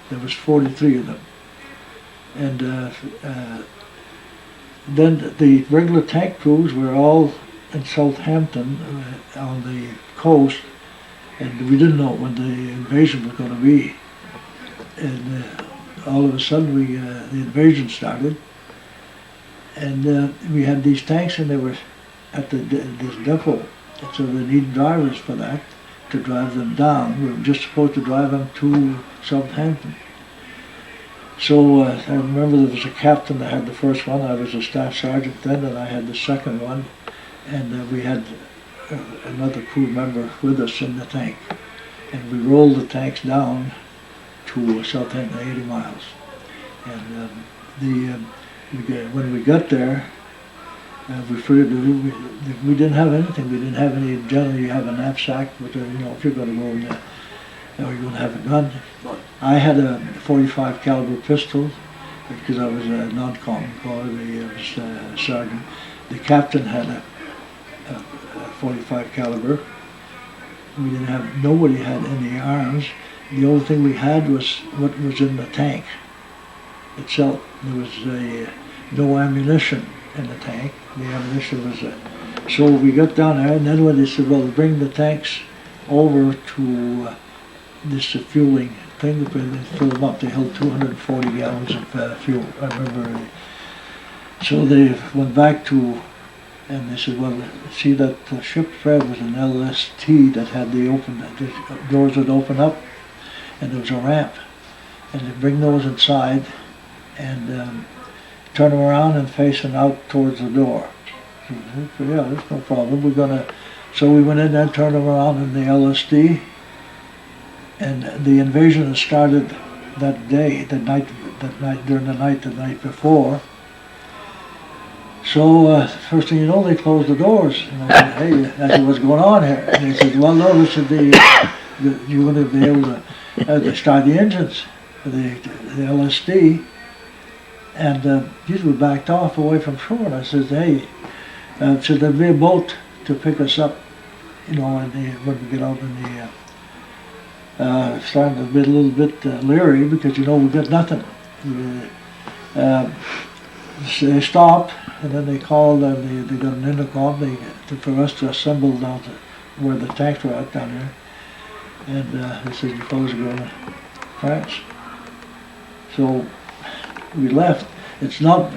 There was 43 of them. And then the regular tank crews were all in Southampton on the coast, and we didn't know when the invasion was going to be. And all of a sudden, the invasion started, and we had these tanks, and they were at this depot, and so they needed drivers for that to drive them down. We were just supposed to drive them to Southampton. So I remember there was a captain that had the first one. I was a staff sergeant then, and I had the second one, and we had another crew member with us in the tank, and we rolled the tanks down to Southampton, 80 miles. And when we got there, we figured we didn't have anything. We didn't have any. Generally, you have a knapsack, but if you're going to go in there, you're going to have a gun. I had a .45 caliber pistol because I was a non-com corps. I was a sergeant. The captain had a .45 caliber. We didn't have. Nobody had any arms. The only thing we had was what was in the tank itself. There was no ammunition in the tank. The ammunition was so we got down there, and then when they said, well, bring the tanks over to this fueling thing, they filled them up. They held 240 gallons of fuel, I remember. So they went back to, and they said, well, see that ship Fred was an LST that had the doors would open up, and there was a ramp, and they bring those inside and turn them around and face them out towards the door. So, yeah, there's no problem. So we went in there and turned them around in the LSD, and the invasion had started that day, the night before. So first thing you know, they closed the doors. And I said, hey, that's what's going on here. And they said, well, no, this is you're going to be able to start the engines for the LSD. And we backed off away from shore. And I said, hey, so there'll be a boat to pick us up, when we get out in the, starting to be a little bit leery because, we got nothing. So they stopped, and then they called, and they got an intercom for us to assemble down to where the tanks were at down there. And they said, you fellas are going to France. So we left. It's not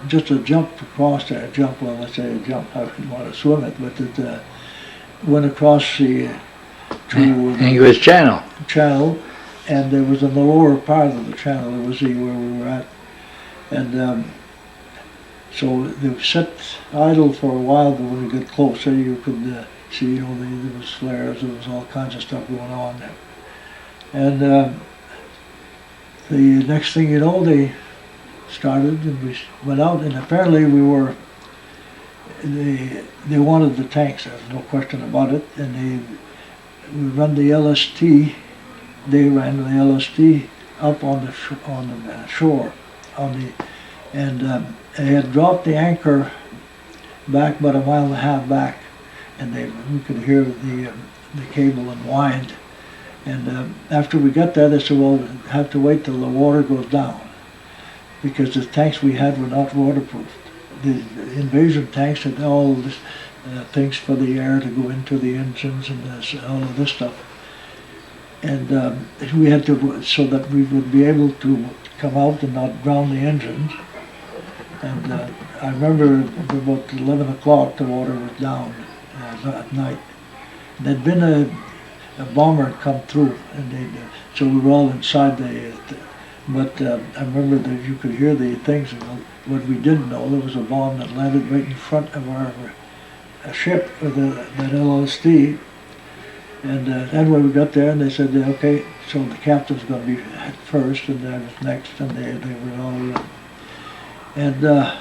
just a jump across there, well, let's say a jump, I wouldn't want to swim it, but it went across the English Channel. Channel, and there was in the lower part of the channel, there was where we were at. And so they sat idle for a while, but when we got closer, you could see, there was flares, there was all kinds of stuff going on there. And the next thing you know, they started, and we went out, and apparently they wanted the tanks, there's no question about it, and we ran the LST, they ran the LST up on the shore, and they had dropped the anchor back about a mile and a half back, and we could hear the cable unwind. And after we got there, they said, well, we have to wait till the water goes down, because the tanks we had were not waterproofed. The invasion tanks had all this things for the air to go into the engines and all of this stuff. And we had to, so that we would be able to come out and not drown the engines. And I remember about 11 o'clock the water was down at night. There'd been a bomber had come through, and so we were all inside but I remember that you could hear the things. What we didn't know, there was a bomb that landed right in front of our ship with that LSD. And anyway, we got there, and they said, okay, so the captain's going to be at first, and I was next, and they were all. And the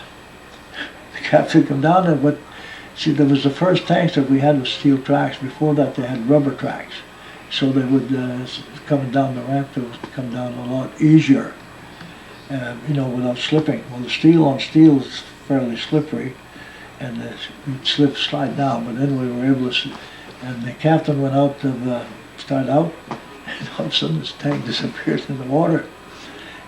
captain came down there, but see, there was the first tanks that we had with steel tracks. Before that, they had rubber tracks. So they would, coming down the ramp, they would come down a lot easier, without slipping. Well, the steel on steel is fairly slippery, and you'd slide down, but anyway, we were able to, and the captain went out to start out, and all of a sudden this tank disappeared in the water.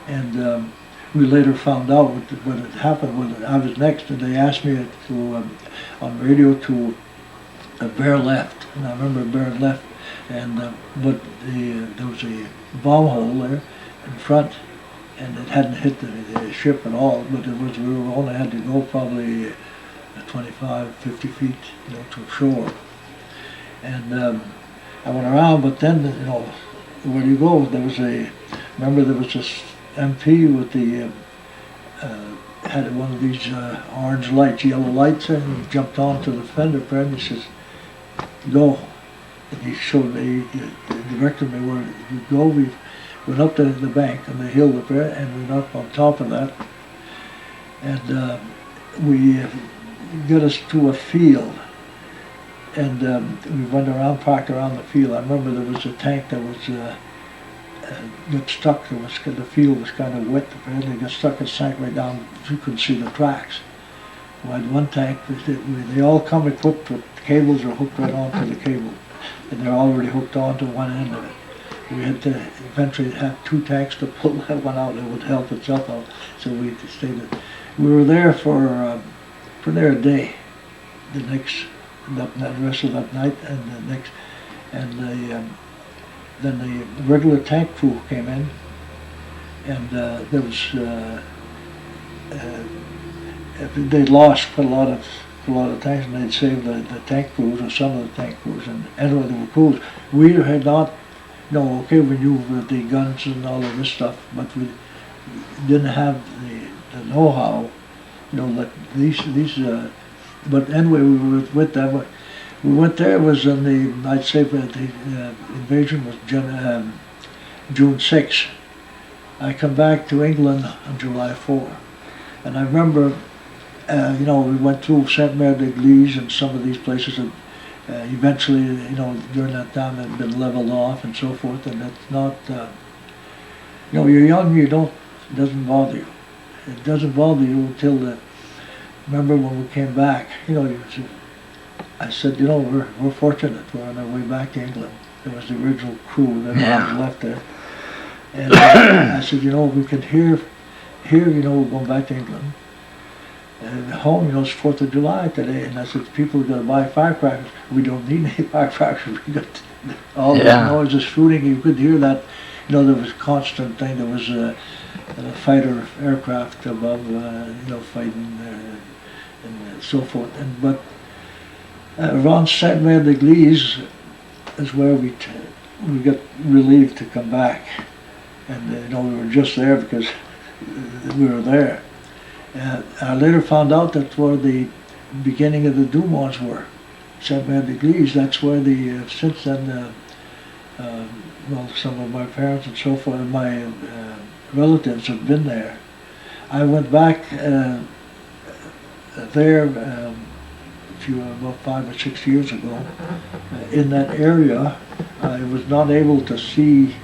And we later found out what had happened when I was next, and they asked me on radio to bear left, and I remember bearing left, and but there was a bomb hole there in front, and it hadn't hit the ship at all, but we only had to go probably 25, 50 feet, to shore. And I went around, but then, where do you go? There was this MP with had one of these orange lights, yellow lights, and he jumped onto the fender pad, and he says, go. And he directed me where we go. We went up to the bank on the hill up there, and we went up on top of that. And we got us to a field, and we went around, parked around the field. I remember there was a tank that was got stuck. The field was kind of wet. Apparently, got stuck and sank right down. You couldn't see the tracks. We had one tank. They all come equipped with cables are hooked right onto the cable, and they're already hooked onto one end of it. We had to eventually have two tanks to pull that one out. It would help itself out. So we stayed. We were there for a day. The rest of that night, and the next, and then the regular tank crew came in, and there was they lost quite a lot of tanks, and they'd saved the tank crews, or some of the tank crews, and anyway, there were crews. We had not, we knew the guns and all of this stuff, but we didn't have the know-how, like these. But anyway, we were with them. We went there. It was I'd say the invasion was June 6. I come back to England on July 4, and I remember, we went through Saint-Mère-d'Église and some of these places, and eventually, during that time, had been leveled off and so forth. And it's not, you're young, it doesn't bother you. It doesn't bother you until remember when we came back, I said, we're fortunate. We're on our way back to England. It was the original crew that had left there. And I said, we could hear, we're going back to England. home, you know, it's 4th of July today, and I said, people are going to buy firecrackers. We don't need any firecrackers. We got all the noises shooting. You could hear that. You know, there was a constant thing. There was a fighter aircraft above, you know, fighting and so forth. But around Saint-Mère-d'Église is where we got relieved to come back. And, you know, we were just there because we were there. I later found out that's where the beginning of the Dumonds were. Saint-Mère-d'Église, that's where since then, well, some of my parents and so forth, my relatives have been there. I went back there about 5 or 6 years ago. In that area, I was not able to see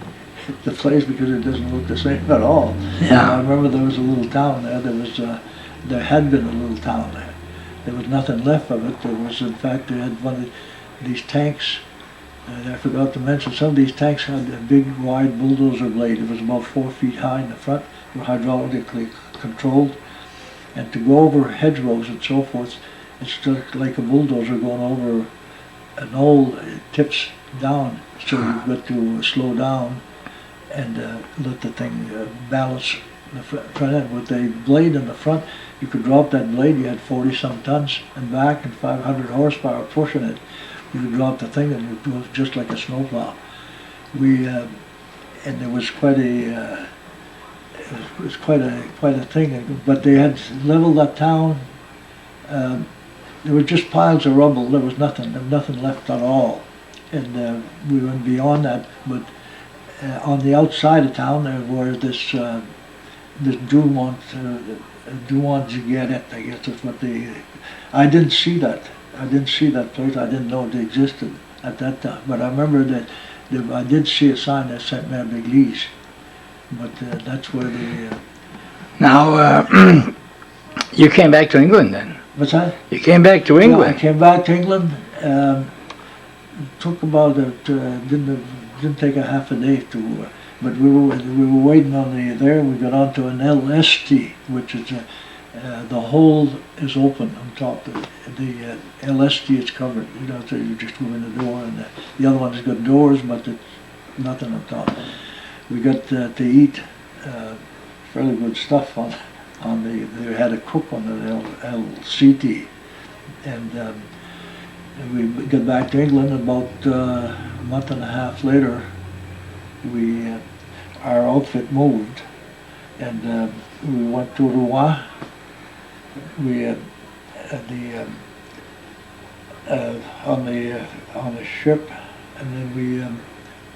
the place because it doesn't look the same at all. Yeah. I remember there was a little town there. There had been a little town there. There was nothing left of it. There was, in fact, they had one of these tanks. I forgot to mention, some of these tanks had a big, wide bulldozer blade. It was about 4 feet high in the front. They were hydraulically controlled. And to go over hedgerows and so forth, it's just like a bulldozer going over an old, it tips down. So you've got to slow down and let the thing balance the front end. With the blade in the front, you could drop that blade. You had 40-some tons and back and 500 horsepower pushing it. You could drop the thing and it was just like a snowplow. And it was quite a quite a thing. But they had leveled that town. There were just piles of rubble. There was nothing left at all. And we went beyond that. But on the outside of town, there was this Dumond Gigeret, I guess that's what I didn't see that. I didn't see that place. I didn't know it existed at that time. But I remember that I did see a sign that said Saint-Mère-d'Église. But that's where Now, you came back to England then? What's that? You came back to England? Yeah, I came back to England. Took about didn't take a half a day to, but we were waiting on there. We got onto an LST, which is the hole is open on top. The LST is covered. You know, so you just go in the door, and the other one's got doors, but it's nothing on top. We got to eat fairly good stuff on they had a cook on the LCT, and we got back to England about a month and a half later. Our outfit moved, and we went to Rouen. We on the ship, and then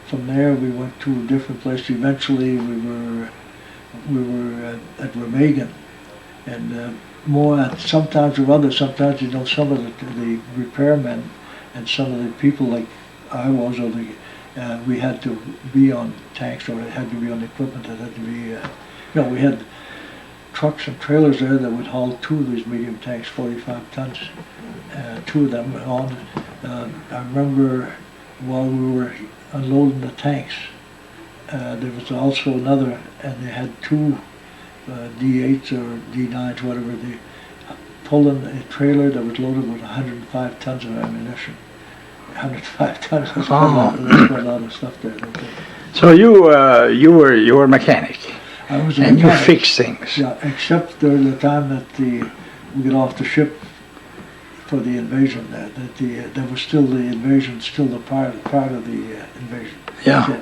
from there we went to different places. Eventually we were at Remagen, and more at sometimes or other. Sometimes, you know, some of the repairmen and some of the people like I was, or we had to be on tanks, or it had to be on equipment that had to be, you know, we had trucks and trailers there that would haul 2 of these medium tanks, 45 tons, 2 of them on. I remember while we were unloading the tanks, there was also another, and they had 2 D8s or D9s, whatever, they pulling a trailer that was loaded with 105 tons of ammunition. 105 tons, that's quite a lot of stuff there. So you were a mechanic. I was a and mechanic. You fixed things. Yeah, except during the time that we got off the ship for the invasion, there was still the invasion, still the part of the invasion. Yeah.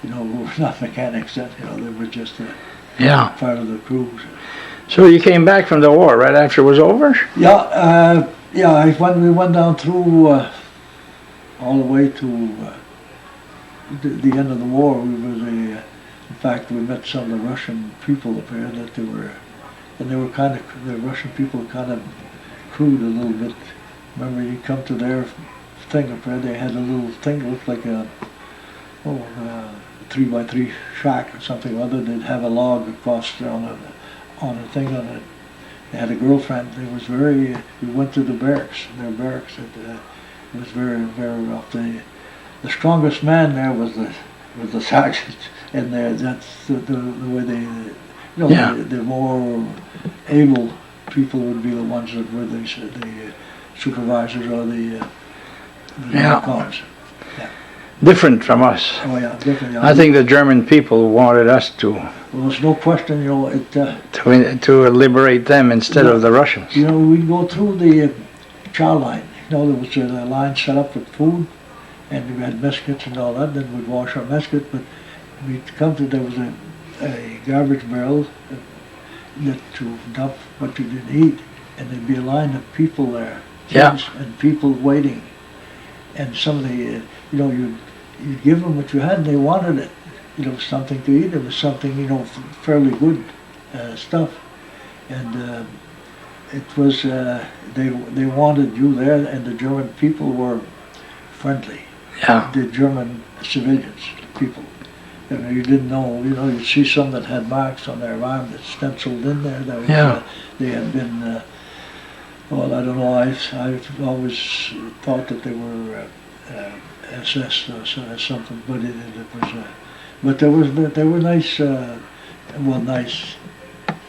You know, we were not mechanics then, you know, they were just part of the crew. So you came back from the war right after it was over? Yeah, we went down through all the way to the end of the war. In fact, we met some of the Russian people up here that the Russian people kind of crude a little bit. Remember, you come to their thing up there, they had a little thing that looked like a 3x3 shack or something or other. They'd have a log across there on a thing on it. They had a girlfriend. We went to their barracks. It was very, very rough. The strongest man there was the sergeant, and that's the way they, you know, they're more able people would be the ones that were the supervisors or the Yeah. cons. Different from us. Oh yeah, different. Yeah. I think the German people wanted us to Well, there's no question, you know, to liberate them instead of the Russians. you know, we'd go through the chow line. You know, there was a line set up with food, and we had muskets and all that. Then we'd wash our musket, but we'd come to, there was a garbage barrel that to dump what you didn't eat, and there'd be a line of people there, Yeah. kids and people waiting. And some of the, you know, you'd give them what you had, and they wanted it. You know, something to eat. It was something, you know, fairly good stuff, and it was they wanted you there, and the German people were friendly. Yeah. The German civilians, people. You know, you didn't know. You know, you'd see some that had marks on their arm that stenciled in there. That was, Yeah. They had been. Well, I don't know. I've always thought that they were SS or something, but it was. But they were nice. Well, nice.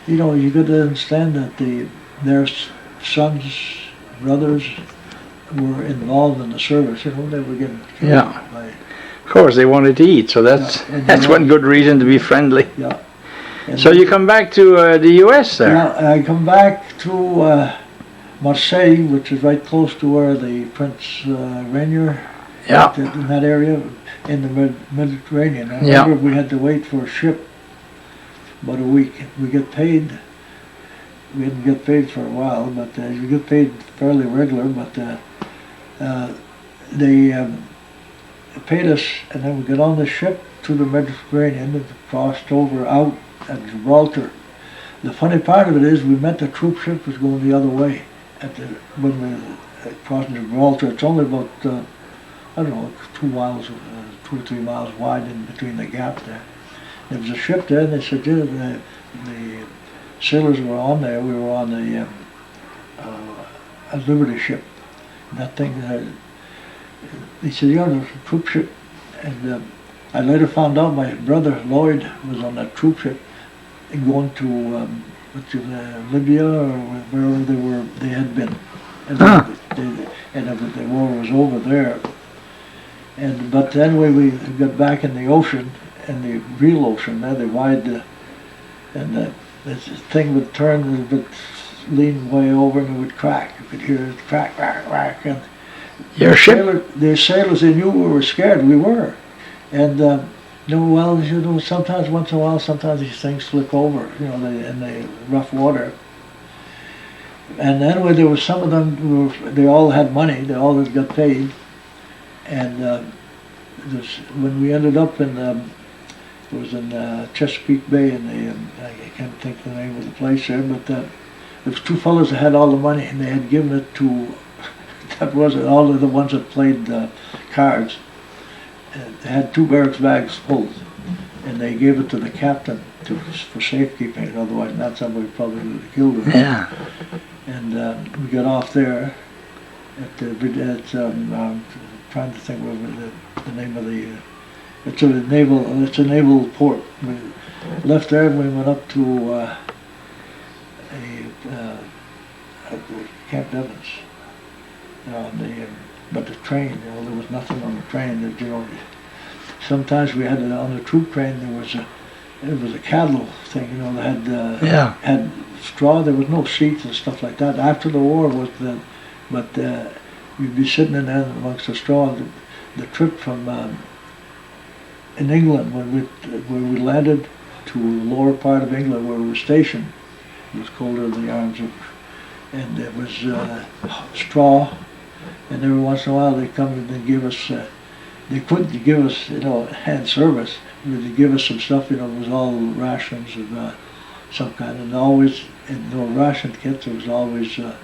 You know, you got to understand that their sons, brothers, were involved in the service. You know, they were getting killed Yeah. by. Of course, they wanted to eat, so that's Yeah, and that's one good reason to be friendly. Yeah. And So you come back to the U.S. there. Yeah, I come back to Marseille, which is right close to where the Prince Rainier, Yeah. in that area, in the Mediterranean. I Yeah. remember we had to wait for a ship about a week. We get paid. We didn't get paid for a while, but you get paid fairly regular. But they paid us, and then we got on the ship to the Mediterranean and crossed over out at Gibraltar. The funny part of it is we met the troop ship was going the other way when we crossed Gibraltar. It's only about I don't know 2 miles, 2 or 3 miles wide in between the gap there. There was a ship there, and they said, yeah, the sailors were on there. We were on the a Liberty ship. And that thing, they said, yeah, there's a troop ship. And I later found out my brother Lloyd was on that troop ship going to Libya or wherever they had been. And, the war was over there. But anyway, we got back in the ocean, in the real ocean there, the wide, and this thing would turn, it would lean way over and it would crack. You could hear it crack, crack, crack. And Your ship? the sailors, they knew we were scared. We were. And, well, you know, sometimes, once in a while, sometimes these things slip over, you know, in the rough water. And anyway, there was some of them, they all had money, they all had got paid. And when we ended up in, it was in Chesapeake Bay, and I can't think of the name of the place there, but there was 2 fellows that had all the money, and they had given it to, that was it, all of the ones that played cards. They had 2 barracks bags full, and they gave it to the captain for safekeeping. Otherwise, not somebody probably would have killed him. Yeah. And we got off there I'm trying to think of the name of the. It's a naval port. We left there and we went up to Camp Evans. But the train, you know, there was nothing on the train. That, you know, sometimes we had on the troop train it was a cattle thing, you know, that had straw. There was no seats and stuff like that. After the war but you'd be sitting in there amongst the straw. The trip from in England when we landed to the lower part of England where we were stationed, it was colder than the arms of, and it was straw. And every once in a while they'd come and they'd give us, they couldn't give us, you know, hand service, but they'd give us some stuff, you know, it was all rations of some kind. And always, in the ration kits, there was always a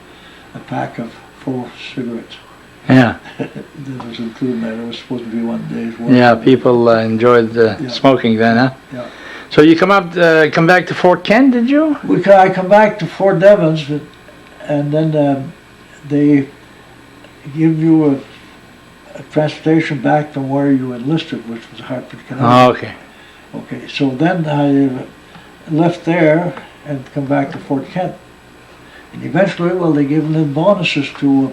pack of 4 cigarettes. Yeah. That was included there. It was supposed to be 1 day's work. Yeah, people enjoyed smoking then, huh? Yeah. So you come back to Fort Kent, did you? I come back to Fort Devens, and then they give you a transportation back from where you enlisted, which was Hartford, Connecticut. Oh, okay. Okay, so then I left there and come back to Fort Kent. And eventually, well, they gave them bonuses to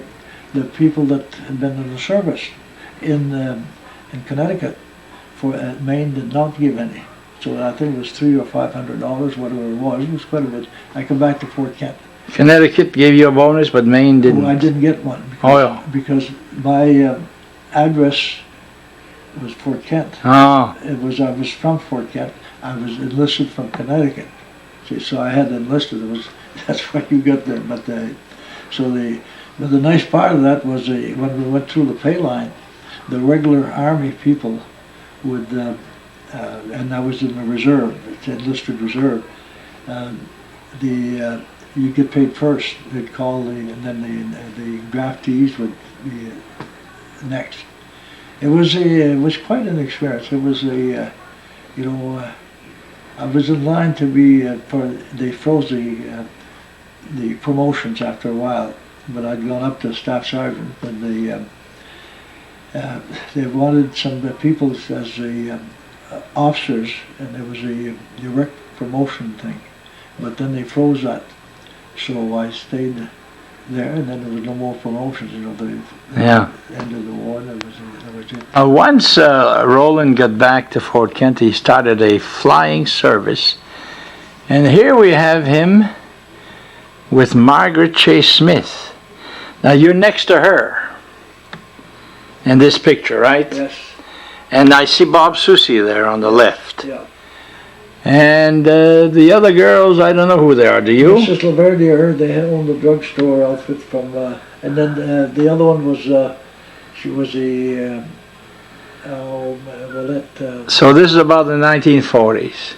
the people that had been in the service in Connecticut. For Maine did not give any. So I think it was $300 or $500, whatever it was. It was quite a bit. I come back to Fort Kent. Connecticut gave you a bonus, but Maine didn't. Well, I didn't get one because my address was Fort Kent. Oh. I was from Fort Kent. I was enlisted from Connecticut. See, so I had enlisted. That's why you got there. But the nice part of that was when we went through the pay line, the regular Army people would, and I was in the reserve, it's enlisted reserve. You get paid first. They'd call and then the draftees would be next. It was quite an experience. It was I was in line to be they froze the promotions after a while, but I'd gone up to staff sergeant, and they wanted some people as the officers, and there was a direct promotion thing, but then they froze that. So I stayed there, and then there was no more promotions. The end of the war. That was it. Once Roland got back to Fort Kent, he started a flying service, and here we have him with Margaret Chase Smith. Now you're next to her in this picture, right? Yes. And I see Bob Soucy there on the left. Yeah. And the other girls, I don't know who they are. Do you? Mrs. Laverdy, I heard they owned the drugstore outfit from, and then the other one was, she was a Willette. So this is about the 1940s.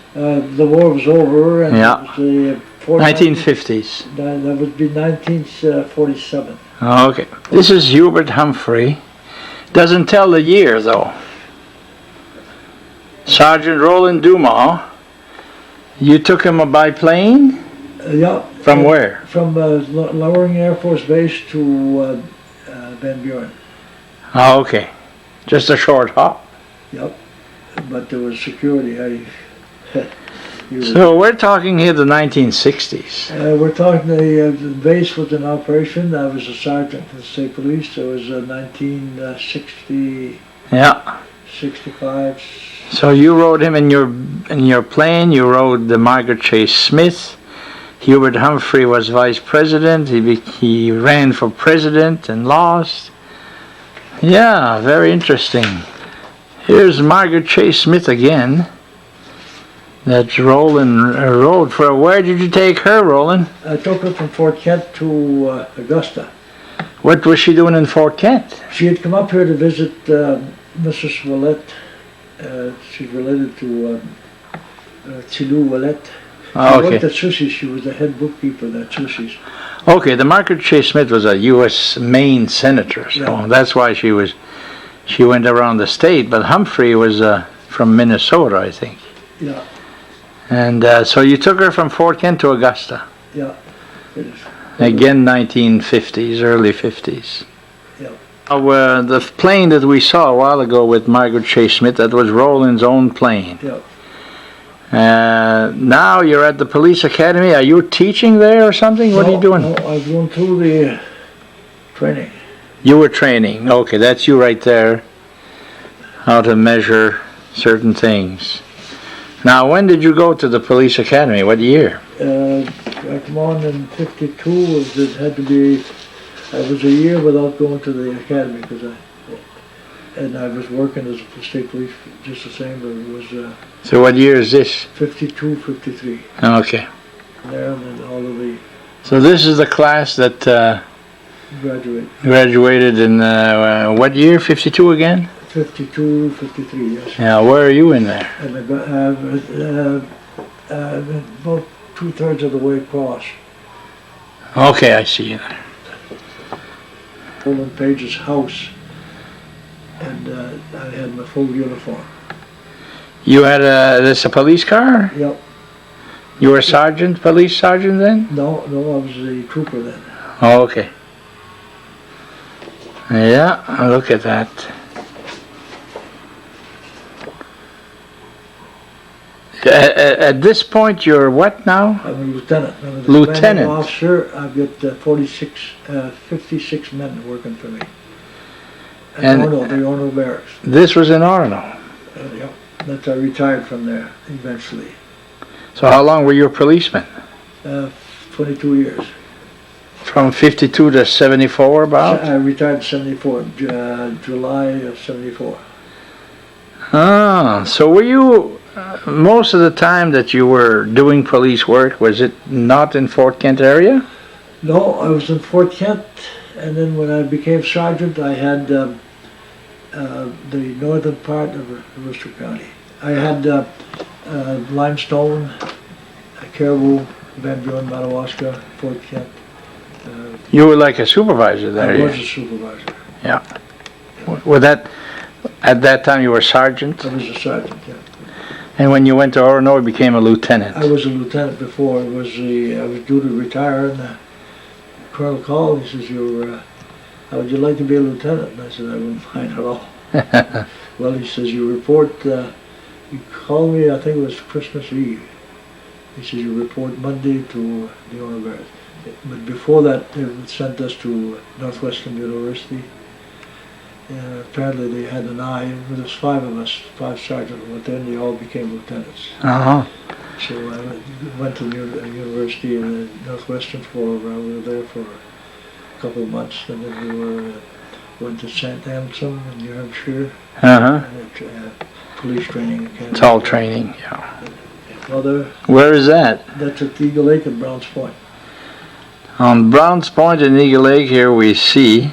The war was over, and it was the 1950s. That would be 1947. Okay. This is Hubert Humphrey. Doesn't tell the year, though. Sergeant Roland Dumond. You took him by plane? Yeah. From where? From Lowering Air Force Base to Van Buren. Oh, okay. Just a short hop. Yep. But there was security. So we're talking here the 1960s. We're talking the base was in operation. I was a sergeant in the state police. It was 1960. Yeah. 65. So you rode him in your plane. You rode the Margaret Chase Smith. Hubert Humphrey was vice president. He ran for president and lost. Yeah, very interesting. Here's Margaret Chase Smith again. That's Roland rode for. Where did you take her, Roland? I took her from Fort Kent to Augusta. What was she doing in Fort Kent? She had come up here to visit Mrs. Willette. She's related to Chilou Willette. She worked at Soucy's. She was the head bookkeeper at Soucy's. Okay, the Margaret Chase Smith was a U.S. Maine senator, so that's why she went around the state. But Humphrey was from Minnesota, I think. Yeah. And so you took her from Fort Kent to Augusta. Yeah. It is. Again, 1950s, early 50s. Yeah. The plane that we saw a while ago with Margaret Chase Smith, that was Roland's own plane. Yeah. Now you're at the police academy. Are you teaching there or something? What are you doing? No, I've gone through the training. You were training. Okay, that's you right there. How to measure certain things. Now, when did you go to the police academy? What year? I come on in 52. It had to be. I was a year without going to the academy because I was working as a state police just the same. But it was. So what year is this? 52, 53. Okay. There and then all of the. So this is the class that graduated in what year? 52 again? 52, 53, yes. Yeah, where are you in there? And about 2/3 of the way across. Okay, I see you there. Roland Page's house, and I had my full uniform. You had a police car? Yep. You were a sergeant, police sergeant then? No, I was a trooper then. Oh, okay. Yeah, look at that. At this point, you're what now? I'm a lieutenant. I'm a Lieutenant. commanding officer. I've got 56 men working for me. And- the Orno Barracks. This was in Orono. Yeah, that's I retired from there eventually. So how long were you a policeman? 22 years. From 52 to 74 about? I retired in 74, July of 74. Ah, so were you, most of the time that you were doing police work, was it not in Fort Kent area? No, I was in Fort Kent, and then when I became sergeant, I had the northern part of Worcester County. I had Limestone, Caribou, Van Buren, Madawaska, Fort Kent. You were like a supervisor there. I was a supervisor. With that, at that time you were sergeant, I was a sergeant, yeah. and when you went to Orono, you became a lieutenant. I was a lieutenant before. I was due to retire, and the colonel called. He says, how would you like to be a lieutenant? And I said, I wouldn't mind at all. Well, he says, you report, you called me, I think it was Christmas Eve. He says, you report Monday to the Orno Barracks. But before that, they sent us to Northwestern University. And apparently they had an eye. There was 5 of us, 5 sergeants, but then they all became lieutenants. Uh-huh. So I went to university in Northwestern we were there for a couple of months, and then we went to St. Anselm in New Hampshire. Uh-huh. Police training academy. It's all training, yeah. Well, Where is that? that's at Eagle Lake and Browns Point. On Browns Point in Eagle Lake here we see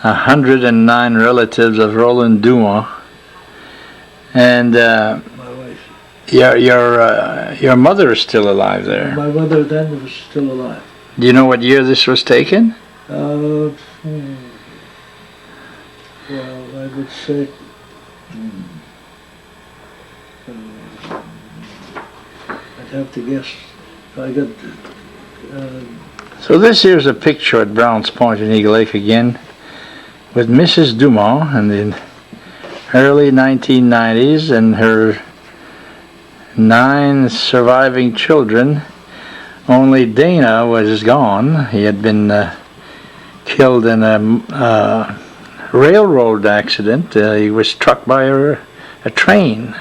109 relatives of Roland Dumond. And My wife. your mother is still alive there. My mother then was still alive. Do you know what year this was taken? Well, I would say I'd have to guess. I got. So this here's a picture at Browns Point in Eagle Lake again with Mrs. Dumond in the early 1990s and her 9 surviving children. Only Dana was gone. He had been killed in a railroad accident. He was struck by a train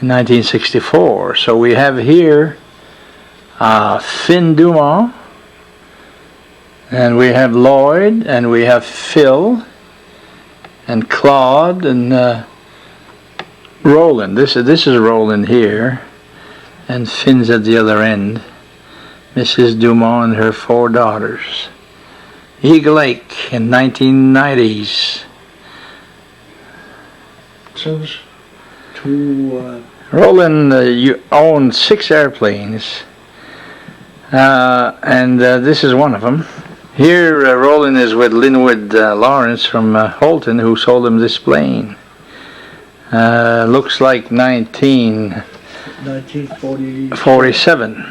in 1964. So we have here Finn Dumond, and we have Lloyd, and we have Phil, and Claude, and Roland. This is Roland here, and Finn's at the other end. Mrs. Dumond and her 4 daughters. Eagle Lake in 1990s. Since to Roland, you owned 6 airplanes, and this is one of them. Here, Roland is with Linwood Lawrence from Holton, who sold him this plane. Looks like 1947.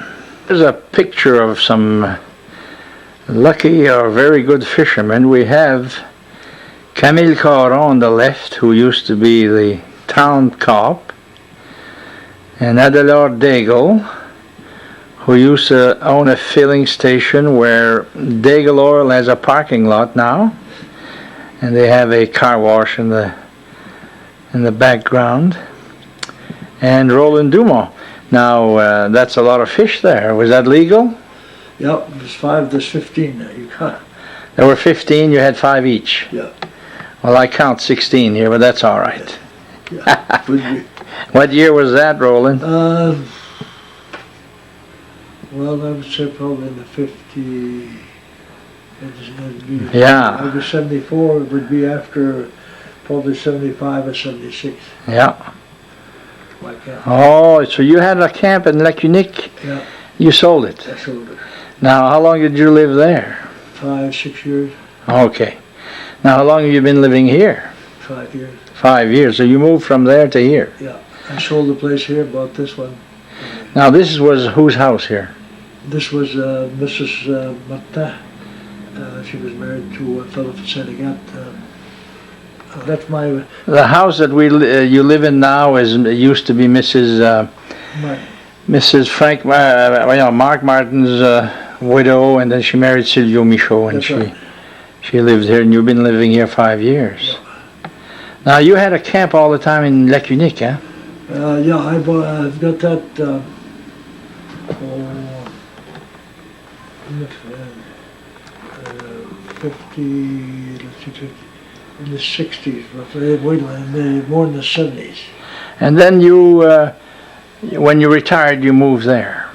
There's a picture of some lucky or very good fishermen. We have Camille Caron on the left, who used to be the town cop, and Adelard Daigle, who used to own a filling station where Daigle Oil has a parking lot now, and they have a car wash in the background. And Roland Dumond. Now that's a lot of fish there. Was that legal? Yep, there's 5, there's 15 there. You got. There were 15, you had 5 each. Yeah. Well, I count 16 here, but that's all right. Yeah. What year was that, Roland? Well, I would say probably in the 50. It'd be, Yeah. Maybe 74. It would be after probably 75 or 76. Yeah. My camp. Oh, so you had a camp in Lac Unique? Yeah. You sold it. I sold it. Now, how long did you live there? 5, 6 years. Okay. Now, how long have you been living here? 5 years. 5 years. So you moved from there to here. Yeah. I sold the place here, bought this one. Now, this was whose house here? This was Mrs. Martin. She was married to a fellow from Saint Agathe. That's my The house that you live in now used to be Mrs. Frank, Mark Martin's widow, and then she married Silvio Michaud, and she lived here, and you've been living here 5 years. Yeah. Now, you had a camp all the time in Lac Unique, huh? Yeah, I've got that. In the 60s, roughly, more in the 70s. And then when you retired, you moved there.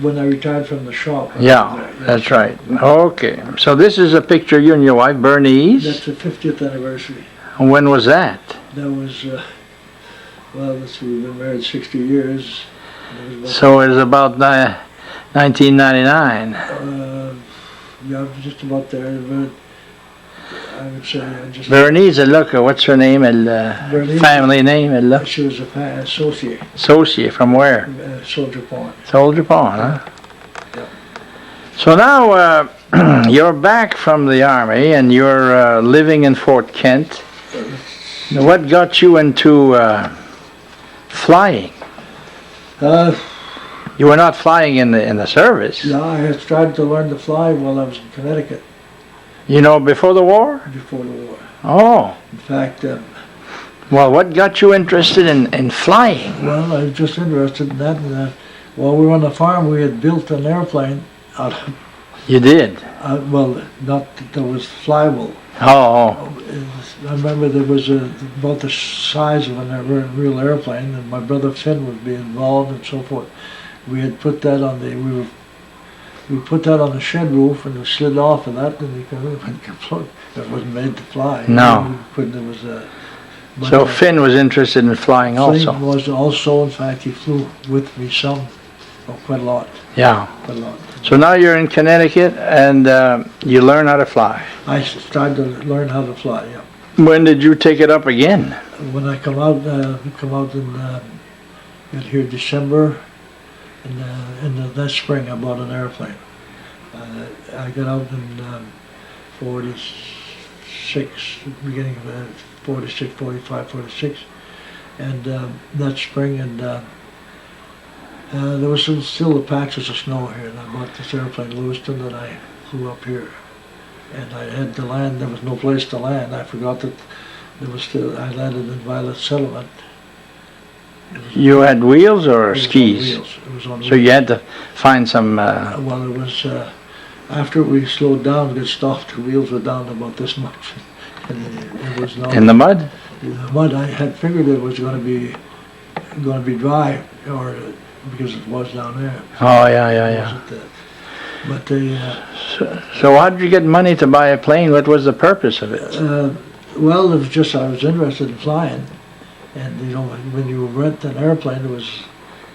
When I retired from the shop. Yeah, that's right. Okay, so this is a picture of you and your wife, Bernice. That's the 50th anniversary. And when was that? That was, we've been married 60 years. So it was about 1999. Yeah, just about there, but I would say just... Bernice, look, what's her name? Bernice, family name? She was associate. Associate, from where? Soldier Pond. Soldier Pond, huh? Yeah. So now you're back from the Army and you're living in Fort Kent. What got you into flying? You were not flying in the service. Yeah, I had started to learn to fly while I was in Connecticut. You know, before the war? Before the war. Oh. In fact... well, what got you interested in flying? Well, I was just interested in that. And, while we were on the farm, we had built an airplane out of... You did? Well, not that there was flyable. Oh. I remember there was about the size of a real airplane, and my brother Finn would be involved and so forth. We had put that on we put that on the shed roof, and it slid off of that, and it wasn't made to fly. No. So Finn was interested in flying also. Finn was also, in fact, he flew with me quite a lot. Yeah. Quite a lot. So now you're in Connecticut, and you learn how to fly. I started to learn how to fly, yeah. When did you take it up again? When I come out in here December, and that spring I bought an airplane. I got out in 46, beginning of 46, 45, 46, and that spring, and there was still the patches of snow here, and I bought this airplane, Lewiston, and I flew up here. And I had to land, there was no place to land. I forgot that I landed in Violet Settlement. You had wheels or skis? It was on wheels. So you had to find some... Well, it was, after we slowed down, we stopped, the wheels were down about this much. And it was not... In the mud? In the mud. I had figured it was going to be dry, or because it was down there. Oh, yeah. But so how did you get money to buy a plane? What was the purpose of it? Well, it was just I was interested in flying, and when you rent an airplane, it was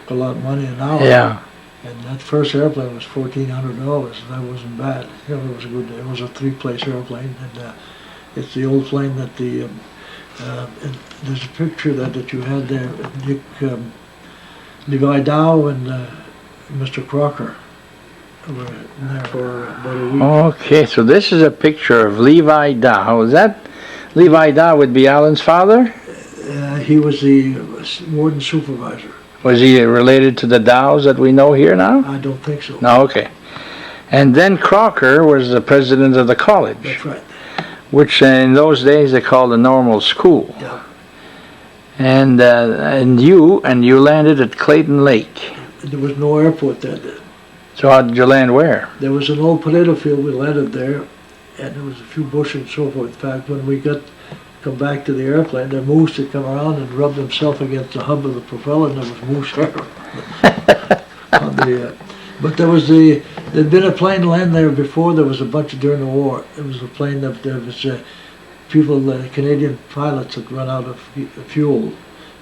a lot of money an hour. Yeah. And that first airplane was $1,400. That wasn't bad. It was good. It was a 3-place airplane, and it's the old plane that and there's a picture that you had there. Dick, Levi Dow and Mr. Crocker. Were there for about a week. Okay, so this is a picture of Levi Dow. Is that Levi Dow would be Alan's father? He was the warden supervisor. Was he related to the Dows that we know here now? I don't think so. No, okay. And then Crocker was the president of the college. That's right. Which in those days they called a normal school. Yeah. And you landed at Clayton Lake. There was no airport there then. So how did you land where? There was an old potato field. We landed there, and there was a few bushes and so forth. In fact, when we come back to the airplane, the moose had come around and rubbed himself against the hub of the propeller, and there was moose hair. But there'd been a plane land there before. There was a bunch during the war. It was a plane that there was Canadian pilots had run out of fuel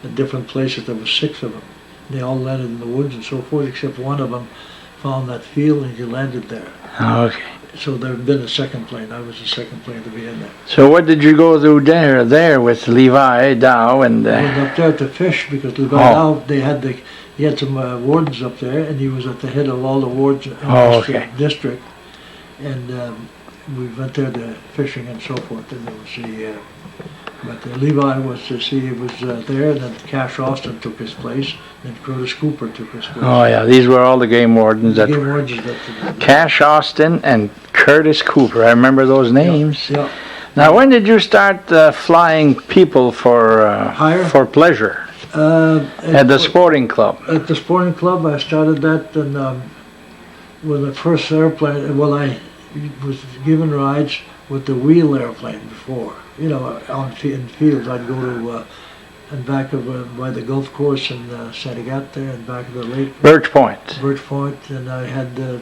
at different places. There were 6 of them. They all landed in the woods and so forth, except one of them found that field and he landed there. Okay. So there had been a second plane. I was the second plane to be in there. So what did you go through there with Levi Dow and? I went up there to fish because Levi Dow, he had some wardens up there, and he was at the head of all the wards in this district. And we went there to fishing and so forth. And there was But Levi was to see he was there, and then Cash Austin took his place, and Curtis Cooper took his place. Oh yeah, these were all the game wardens that Game were. wardens that Cash Austin and Curtis Cooper. I remember those names. Yeah. Now, when did you start flying people for Hire? for pleasure at the sporting club? At the sporting club, I started that, and with the first airplane. Well, I was given rides with the wheel airplane before. You know, in fields, I'd go to and back of by the golf course in St. Agatha there, and back of the lake. Birch Point. Birch Point, and I had the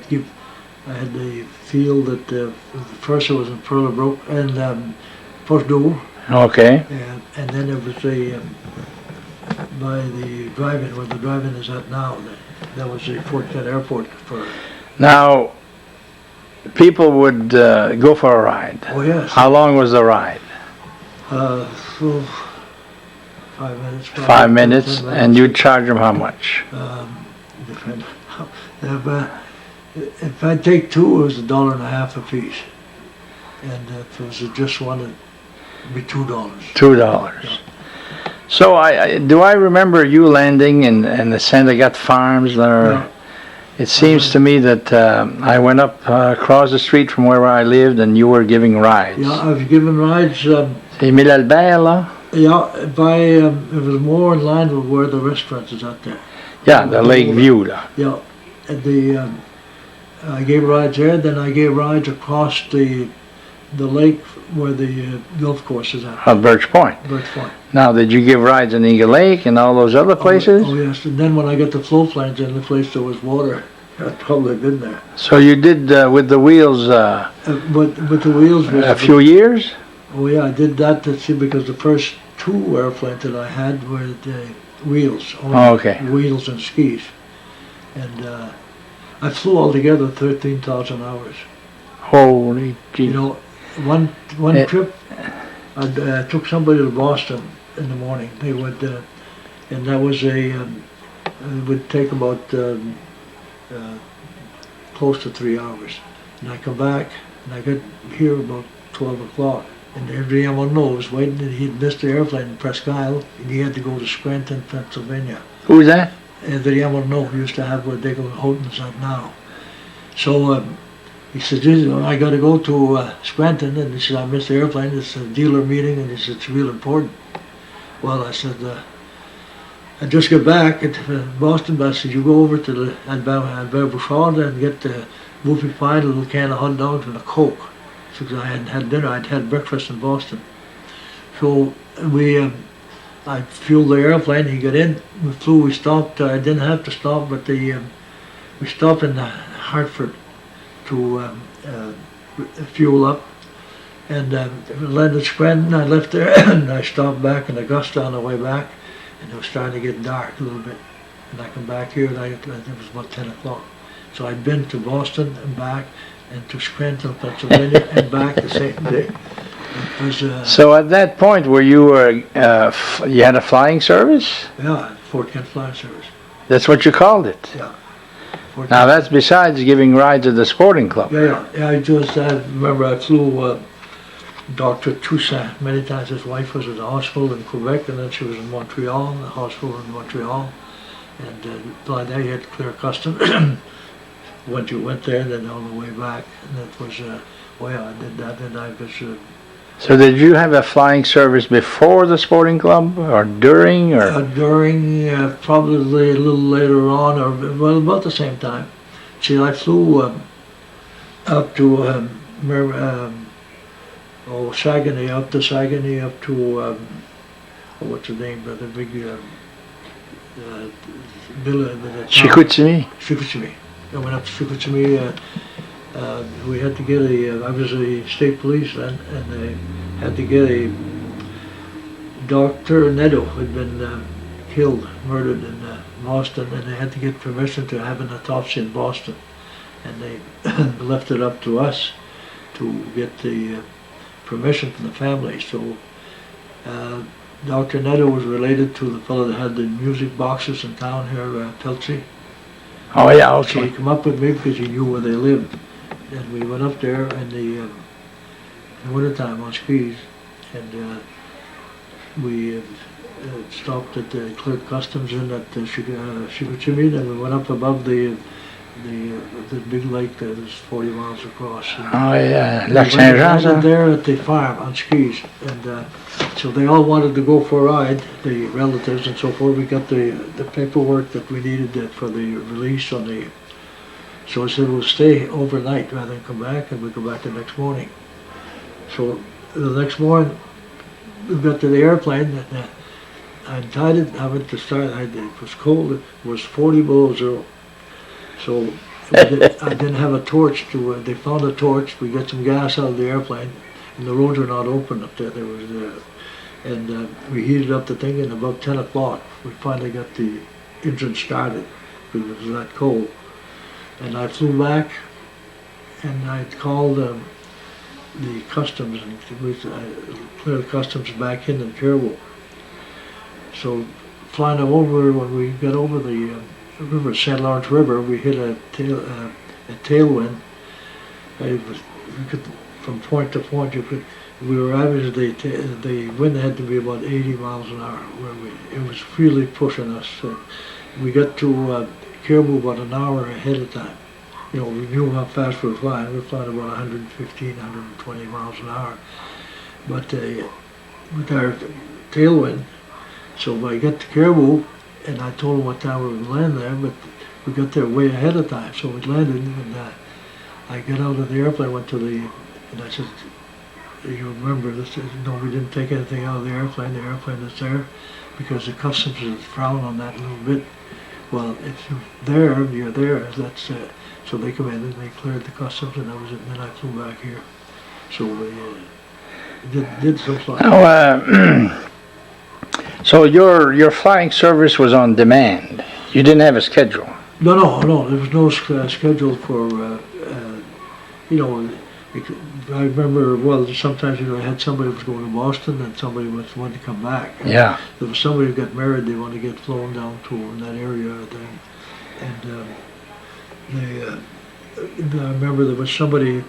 field at the first it was in Perlebrook and First Doe. Okay. And then there was by the drive-in where the drive-in is at now. That was the Fort Kent Airport for. Now, people would go for a ride. Oh yes. How long was the ride? So 5 minutes. 5 minutes, and you'd charge them how much? Depend. If I take two, it was $1.50 a piece, and if it was just one, it'd be $2. $2. So do I remember you landing in the St. Agatha Farms there? Yeah. It seems to me that I went up across the street from where I lived, and you were giving rides. Yeah, I've given rides. C'est Mille Albert, là? Yeah, it was more in line with where the restaurant is out there. Yeah, the Lake View, là. Yeah, and I gave rides there. Then I gave rides across the lake where the golf course is at. At Birch Point. Birch Point. Now, did you give rides in Eagle Lake and all those other places? Oh yes, and then when I got the flow planes in the place there was water, I'd probably been there. So you did with the wheels But with the wheels was a few years? Oh yeah, I did that to see because the first two airplanes that I had were the wheels. Oh, okay. Wheels and skis, and I flew altogether 13,000 hours. Holy gee. You know, one trip, I took somebody to Boston in the morning. They would, and that was it would take about close to 3 hours. And I come back, and I got here about 12 o'clock. And everyone knows, waiting, and he'd missed the airplane in Presque Isle, and he had to go to Scranton, Pennsylvania. Who's that? Everyone knows, used to have what they call Houghton's at now. So he said, "Geez, I got to go to Scranton," and he said, "I missed the airplane, it's a dealer meeting," and he said, "It's real important." Well, I said, I just got back at Boston, but I said, "You go over to the Albert Bouchard and get the whoopie pie, a little can of hot dogs, and a Coke." Because I hadn't had dinner, I'd had breakfast in Boston. So I fueled the airplane, he got in, we flew, we stopped, I didn't have to stop, but we stopped in Hartford to fuel up. And landed Scranton, I left there, and I stopped back in Augusta on the way back, and it was starting to get dark a little bit. And I come back here, and it was about 10 o'clock. So I'd been to Boston and back, and to Scranton, Pennsylvania, and back the same day. It was, So at that point, were you you had a flying service? yeah, Fort Kent Flying Service. That's what you called it. Yeah. Fort Now Kent. that's besides giving rides at the sporting club. Yeah. I remember I flew Dr. Toussaint many times. His wife was at the hospital in Quebec, and then she was in Montreal, the hospital in Montreal. And flying there, you had to clear customs. Once you went there, then on the way back, and that was, I did that, and I was... So did you have a flying service before the sporting club, or during, or? During, probably a little later on, or well, about the same time. See, I flew up to Saguenay, up to Saguenay, up to, what's the name, the big villa. Chicoutimi. Chicoutimi. I went up to Chicoutimi. We had to get I was a state police then, and they had to get a Dr. Neto who had been killed, murdered in Boston, and they had to get permission to have an autopsy in Boston. And they left it up to us to get the permission from the family. So Dr. Neto was related to the fellow that had the music boxes in town here, Peltry. Oh yeah, So he okay. came up with me because he knew where they lived. And we went up there in the wintertime on skis. And we stopped at the cleared customs in at Chicoutimi, and we went up above the big lake that is 40 miles across. Oh yeah, We Lac Saint Jean. landed there at the farm on skis, and so they all wanted to go for a ride, the relatives and so forth. We got the paperwork that we needed for the release on the. So I said we'll stay overnight rather than come back, and we go back the next morning. So the next morning we got to the airplane, and I tied it. I went to start. It was cold. It was 40 below zero. So I didn't have a torch to. They found a torch. We got some gas out of the airplane, and the roads were not open up there. There was, and we heated up the thing. And about 10 o'clock, we finally got the engine started because it was that cold. And I flew back, and I called the customs, and I cleared the customs back in Caribou. So flying over, when we got over the river, St. Lawrence River, we hit a tailwind. From point to point, we were averaging the wind had to be about 80 miles an hour. It was really pushing us. We got to Caribou about an hour ahead of time. You know, we knew how fast we were flying. We were flying about 115, 120 miles an hour. But with our tailwind, so I got to Caribou, and I told them what time we would land there, but we got there way ahead of time. So we landed, and I got out of the airplane, went to and I said, you remember this? No, we didn't take anything out of the airplane is there, because the customs has frowned on that a little bit. Well, if you're there, that's so they come in and they cleared the customs, and that was it. And then I flew back here. So we did some flying. Oh, so your flying service was on demand. You didn't have a schedule. No. There was no schedule for. You know, I remember. Well, sometimes I had somebody who was going to Boston, and somebody wanted to come back. Yeah. There was somebody who got married. They wanted to get flown down to in that area, and I remember there was somebody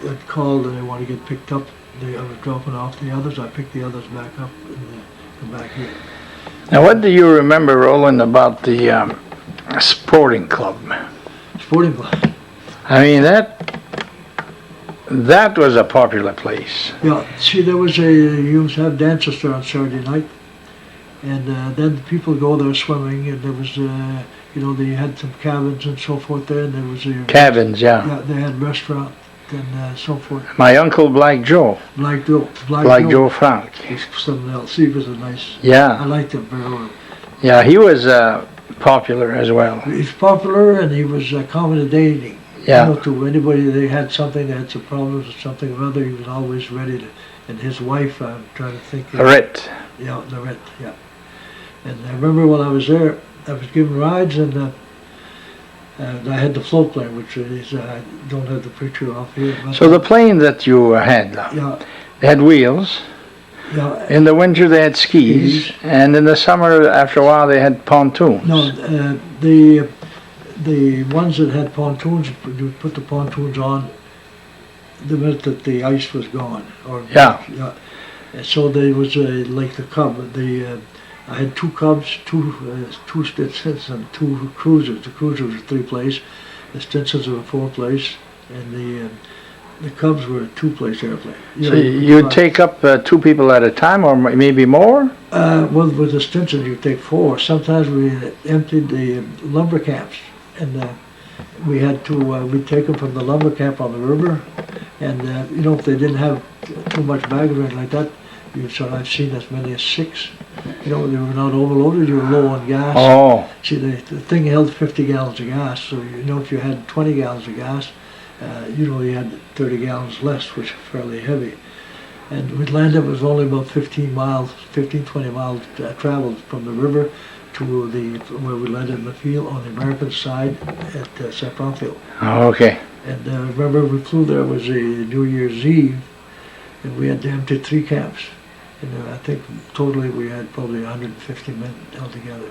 that called and they wanted to get picked up. I was dropping off the others. I picked the others back up and come back here. Now, what do you remember, Roland, about the sporting club? Sporting club. I mean, that was a popular place. Yeah, see, you used to have dances there on Saturday night, and then people go there swimming, and there was, they had some cabins and so forth there, and there was cabins, yeah. Yeah, they had restaurant and so forth. My uncle Black Joe. Black Joe Frank. He's something else. He was a nice. Yeah. I liked him very well. Yeah, he was popular as well. He's popular, and he was accommodating. Yeah. You know, to anybody that had something, that had some problems or something or other, he was always ready to. And his wife, I'm trying to think. Lorette. Yeah, Lorette, yeah. And I remember when I was there, I was given rides, and I had the float plane, which is, I don't have the picture off here. But so the plane that you had, yeah, they had wheels. yeah. In the winter they had skis, and in the summer, after a while, they had pontoons. No, the ones that had pontoons, you put the pontoons on the minute that the ice was gone. Yeah. So there was like the Cub. I had two Cubs, two Stinsons, and two Cruisers. The Cruisers were 3-place, the Stinsons were 4-place, and the Cubs were a 2-place airplane. So you'd take up 2 people at a time, or maybe more? Well, with the Stinsons, you take 4. Sometimes we emptied the lumber camps, and we had to. We'd take them from the lumber camp on the river, and if they didn't have too much baggage or anything like that, I've seen as many as 6. They were not overloaded. You were low on gas. Oh. See, the thing held 50 gallons of gas. So if you had 20 gallons of gas, you had 30 gallons less, which is fairly heavy. And we'd land up, it was only about 15, 20 miles traveled from the river to where we landed in the field on the American side at St. Bromfield. Oh, okay. And remember, we flew there, it was a New Year's Eve, and we had to empty 3 camps. And I think totally we had probably 150 men altogether.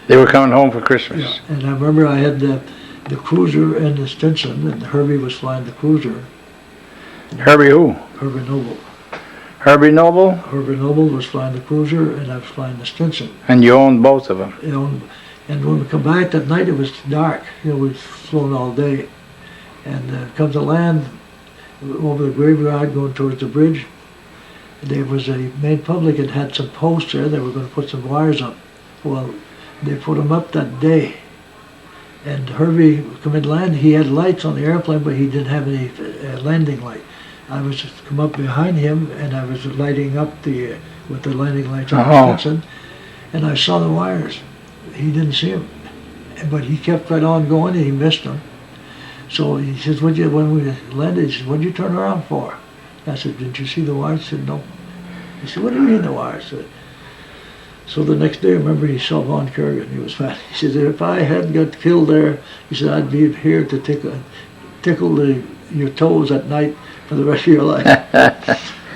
They were coming home for Christmas. Yeah. And I remember I had the Cruiser and the Stinson, and Herbie was flying the Cruiser. Herbie who? Herbie Noble. Herbie Noble? Herbie Noble was flying the cruiser, and I was flying the Stinson. And you owned both of them? You know, and when we come back that night, it was dark. You know, we'd flown all day. And come to land over the graveyard going towards the bridge. There was a main public that had some posts there. They were going to put some wires up. Well, they put them up that day. And Herbie come in land. He had lights on the airplane, but he didn't have any landing light. I was just come up behind him, and I was lighting up with the landing lights on the Stinson, and I saw the wires. He didn't see them, but he kept right on going, and he missed them. So he says, when we landed, he says, what'd you turn around for? I said, didn't you see the wires? He said, no. He said, what do you mean the wires? So the next day, remember, he saw Von Kerrigan. He was fat. He said, if I hadn't got killed there, he said, I'd be here to tickle your toes at night for the rest of your life.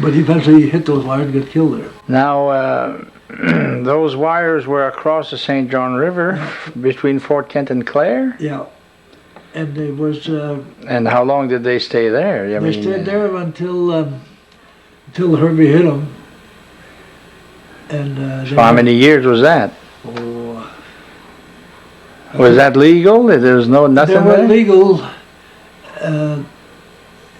But eventually he hit those wires and got killed there. Now, those wires were across the St. John River between Fort Kent and Clare? Yeah. And it was... and how long did they stay there? They stayed there until Herbie hit them. And so how many years was that? Oh, was that legal? There was nothing they were there? legal.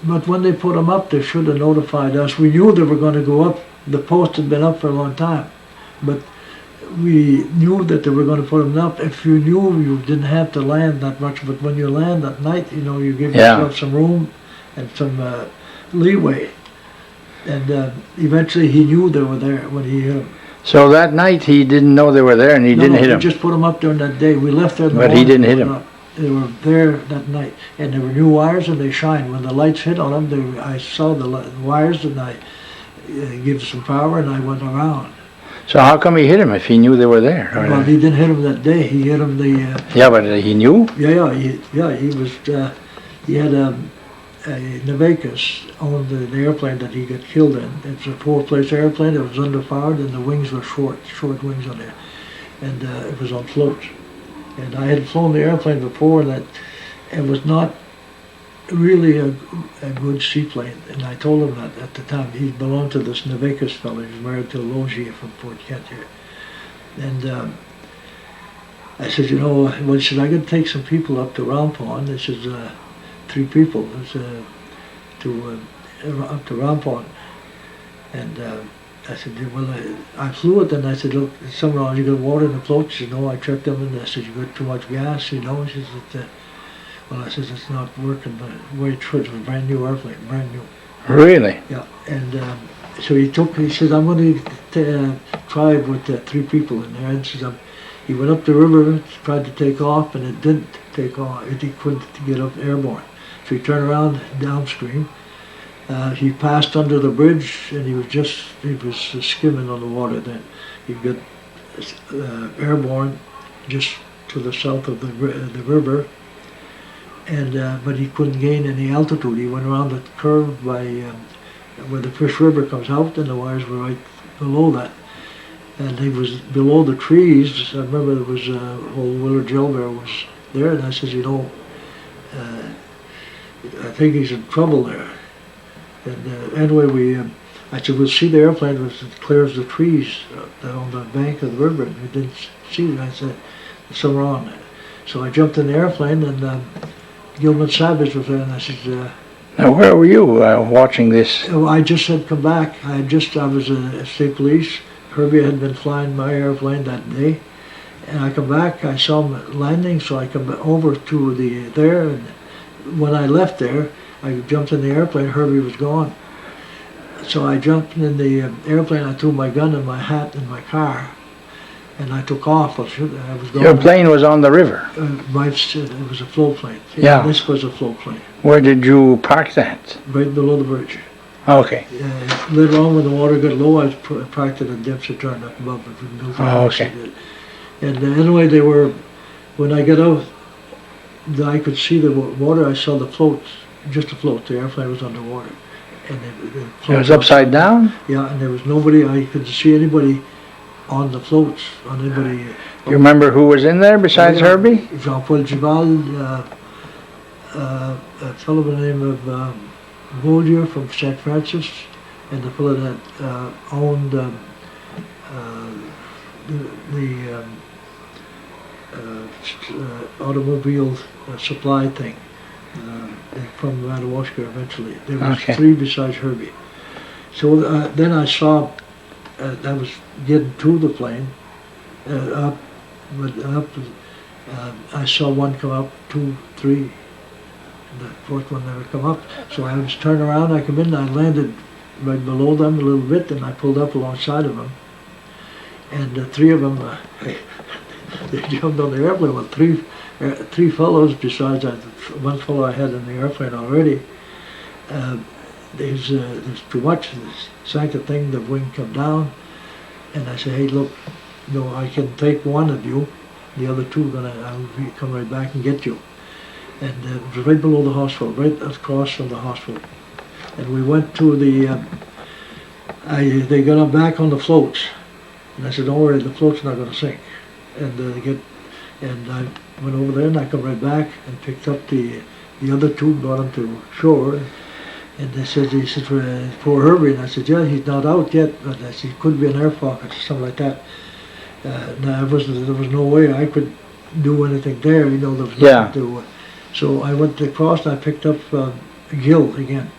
But when they put them up, they should have notified us. We knew they were going to go up. The post had been up for a long time. But we knew that they were going to put them up. If you knew, you didn't have to land that much. But when you land at night, you know, you give yourself some room and some leeway. And eventually he knew they were there when he hit them. So that night he didn't know they were there, and he didn't hit them? No, we just put them up during that day. We left there in the morning. But he didn't hit them? They were there that night, and there were new wires, and they shined. When the lights hit on them, I saw the wires, and I gave some power, and I went around. So how come he hit him if he knew they were there? Well, he didn't hit them that day. He hit them the... yeah, but he knew? He was... he had a Navacus owned the airplane that he got killed in. It's a four-place airplane. It was underpowered, and the wings were short wings on there. And it was on floats. And I had flown the airplane before, and that it was not really a good seaplane. And I told him that at the time. He belonged to this Navacus fellow. He was married to a Logier from Fort Kent here. And I said, you know, well, he said, I got to take some people up to Round Pond. He says, 3 people up to Round Pond. And I said, well, I flew it, and I said, look, somehow you got water in the float? She said, no, I checked them, and I said, you got too much gas, you know? She said, well, I said, it's not working, but way it was a brand new airplane, brand new. Really? Yeah, and so he said, I'm going to try with 3 people in there, and he went up the river, tried to take off, and it didn't take off. He couldn't get up airborne. So he turned around downstream. He passed under the bridge, and he was skimming on the water then. He got airborne just to the south of the river, and but he couldn't gain any altitude. He went around the curve by where the Fish River comes out, and the wires were right below that. And he was below the trees. I remember there was old Willard Gilbert was there, and I said, you know, I think he's in trouble there. And anyway, I said, we'll see the airplane as it clears the trees on the bank of the river. And we didn't see it. I said, there's something wrong. So I jumped in the airplane, and Gilman Savage was there, and I said, now where were you watching this? I just had come back. I was in state police. Herbie had been flying my airplane that day. And I come back, I saw him landing, so I come over to there, and when I left there, I jumped in the airplane. Herbie was gone. So I jumped in the airplane. I threw my gun and my hat in my car, and I took off. I was going. Your plane was on the river? It was a float plane. Yeah. This was a float plane. Where did you park that? Right below the bridge. Okay. Later on, when the water got low, I parked it in Dempsey Turn up above it. Oh, okay. And anyway, they were, when I got out, I could see the water. I saw the floats, just the float. The airplane was underwater. And it was upside down? Yeah, and there was nobody. I couldn't see anybody on the floats. On anybody. You remember who was in there besides Herbie? Jean-Paul Gival, a fellow by the name of Gaudier from St. Francis, and the fellow that owned the automobile supply thing from Madawaska eventually. There was Okay. 3 besides Herbie. So then I saw, I was getting to the plane, I saw one come up, 2, 3, and the 4th one never come up. So I was turning around, I come in, I landed right below them a little bit, and I pulled up alongside of them. And 3 of them, they jumped on the airplane with 3 fellows besides one fellow I had in the airplane already. There's too much. Sank the thing, the wing come down, and I said, hey, look, I can take one of you. The other 2 I'll come right back and get you. And it was right below the hospital, right across from the hospital. And we went to the. They got them back on the floats, and I said, don't worry, the float's not going to sink. And I went over there, and I come right back and picked up the other 2, brought them to shore. And he said, poor Herbie, and I said, yeah, he's not out yet, but I said, he could be in air pockets or something like that. There was no way I could do anything there, there was nothing to. So I went across and I picked up Gil again.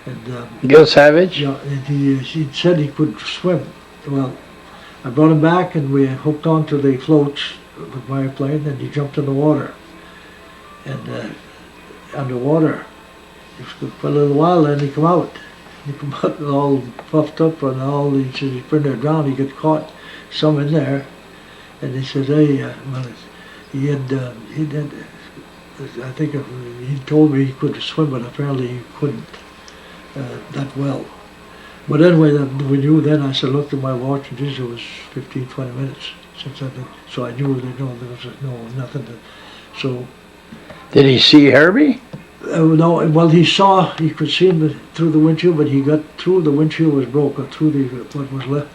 And Gil Savage? Yeah, and he said he could swim. Well, I brought him back and we hooked onto the floats with my plane, and he jumped in the water. And underwater, for a little while, then he come out. He come out all puffed up and all. He said he's pretty near drowned. He got caught some in there, and he said, hey, he had, I think he told me he could swim, but apparently he couldn't that well. But anyway, we knew then. I said, looked at my watch, and it was 15, 20 minutes since I did. So I knew that there was nothing to. So. Did he see Herbie? No, well, he could see him through the windshield, but he got through the windshield was broke, or through what was left.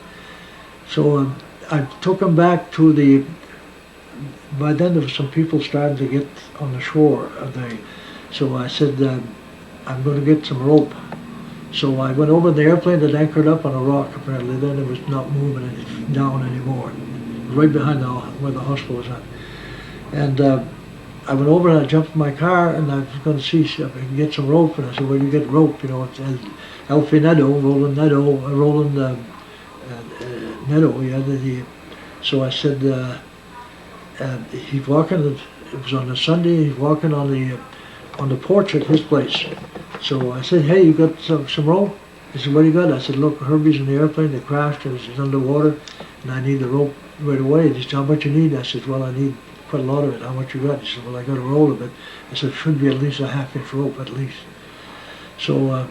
So I took him back to the. By then there was some people starting to get on the shore. So I said, I'm going to get some rope. So I went over the airplane that anchored up on a rock. Apparently, then it was not moving down anymore, right behind where the hospital was at. And I went over and I jumped in my car, and I was going to see if I could get some rope. And I said, "Where do you get rope?" It's Alfie Netto, Roland Netto. Yeah. So I said, he's walking. It was on a Sunday. He's walking on the porch at his place. So I said, "Hey, you got some rope?" He said, "What do you got?" I said, "Look, Herbie's in the airplane. They crashed. He's underwater, and I need the rope right away." He said, "How much you need?" I said, "Well, I need quite a lot of it." "How much you got?" He said, "Well, I got a roll of it." I said, "It should be at least a half-inch rope at least." So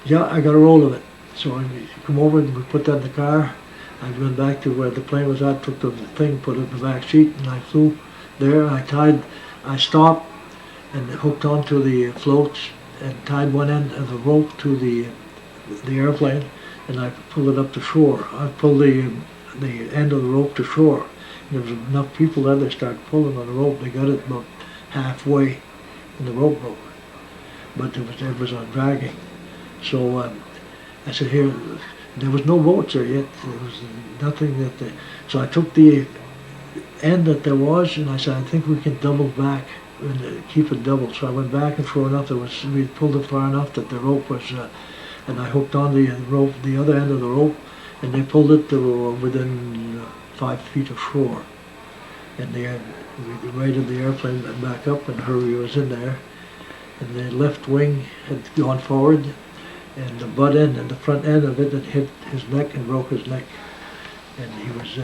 yeah, I got a roll of it. So I come over and we put that in the car. I went back to where the plane was at, took the thing, put it in the back seat, and I flew there. I stopped and hooked onto the floats and tied one end of the rope to the airplane, and I pulled it up to shore. I pulled the end of the rope to shore. And there was enough people there. They started pulling on the rope. They got it about halfway, and the rope broke. But it was on dragging. So I said, "Here." There was no boats there yet. There was nothing so I took the end that there was, and I said, "I think we can double back and keep it double." So I went back, and sure enough, we pulled it far enough that the rope was, and I hooked on the rope, the other end of the rope, and they pulled it to within 5 feet of shore. And we rated the airplane back up, and Herbie was in there, and the left wing had gone forward, and the butt end and the front end of it had hit his neck and broke his neck, and he was.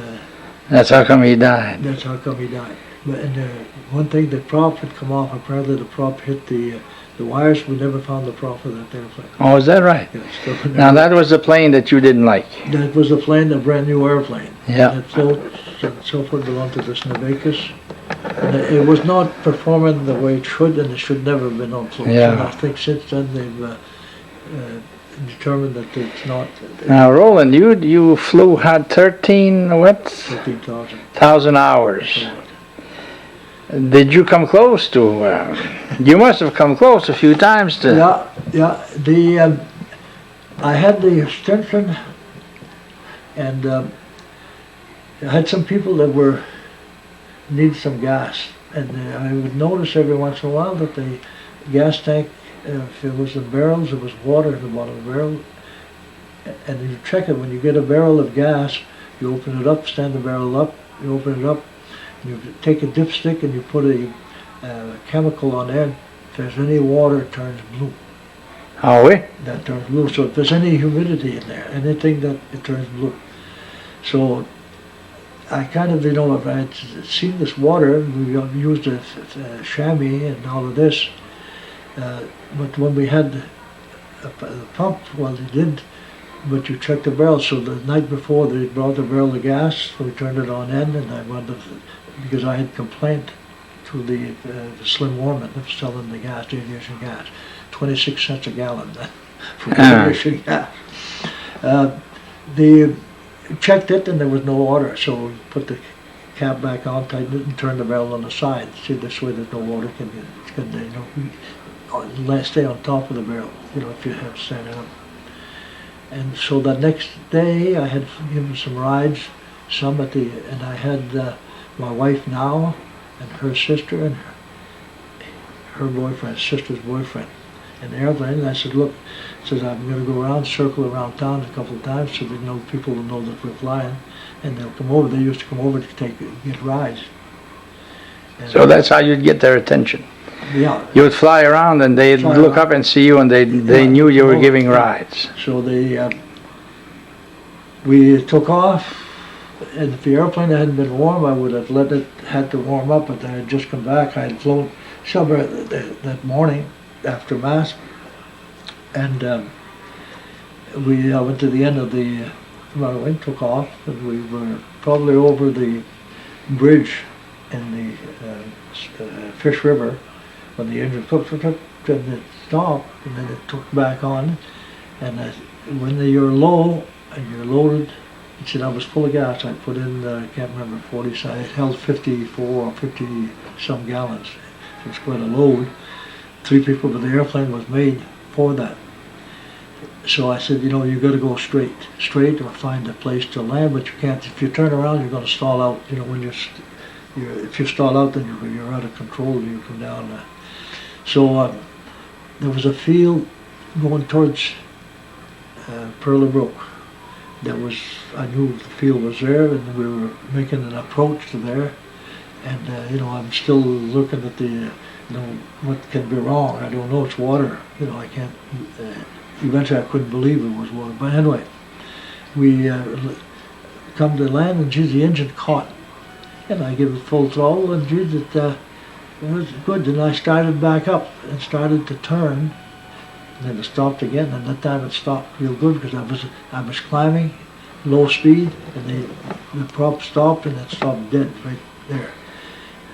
That's how come he died. That's how come he died. But one thing, the prop had come off. Apparently, the prop hit the wires. We never found the prop of that airplane. Oh, is that right? Yeah, now that was the plane that you didn't like. That was the plane, a brand new airplane. Yeah. That floats and so forth belonged to the Snevakis. And it was not performing the way it should, and it should never have been on floats. Yeah. And I think since then they've determined that it's not. Now, Roland, you had 13,000 hours. Did you come close to? You must have come close a few times to. Yeah. I had the extension, and I had some people that were needed some gas, and I would notice every once in a while that the gas tank, if it was in barrels, there was water in the bottom of the barrel, and you check it when you get a barrel of gas. You open it up, stand the barrel up, you open it up, you take a dipstick and you put a chemical on there. If there's any water, it turns blue. Oh, oui? That turns blue. So if there's any humidity in there, anything, that it turns blue. So I kind of, if I had seen this water, we used a chamois and all of this, but when we had the pump, well, they did, but you check the barrel. So the night before they brought the barrel of gas, we turned it on end, and I wanted, because I had complained to the Slim Warman of selling the gas, the aviation gas, 26 cents a gallon for aviation gas. They checked it and there was no water, so we put the cap back on, tightened it, and turned the barrel on the side. See, this way there's no water can stay on top of the barrel, if you have to stand it up. And so the next day I had given some rides, and I had my wife now and her sister and her boyfriend, sister's boyfriend, in the airplane. And I said, look, I'm going to go around, circle around town a couple of times so that people will know that we're flying, and they'll come over. They used to come over to get rides. And so that's how you'd get their attention. Yeah. You would fly around and they'd look up and see you, and they knew you were giving rides. So we took off, and if the airplane hadn't been warm, I would have had to warm up, but I had just come back. I had flown somewhere that morning after Mass, and we went to the end of the runway, took off, and we were probably over the bridge in the Fish River when the engine took and it stopped, and then it took back on, and when you're low and you're loaded, he said I was full of gas. I put in, I can't remember, 40, it held 54 or 50 some gallons. It was quite a load. 3 people, but the airplane was made for that. So I said, you got to go straight or find a place to land, but you can't. If you turn around, you're going to stall out. When if you stall out, then you're out of control. You come down. So there was a field going towards Pearl Brook. I knew the field was there, and we were making an approach to there. And I'm still looking at the, what can be wrong. I don't know. It's water. I can't. Eventually, I couldn't believe it was water. But anyway, we come to land, and geez, the engine caught, and I gave it full throttle, and geez, it was good. Then I started back up and started to turn, and then it stopped again. And that time it stopped real good because I was climbing, low speed, and the prop stopped, and it stopped dead right there.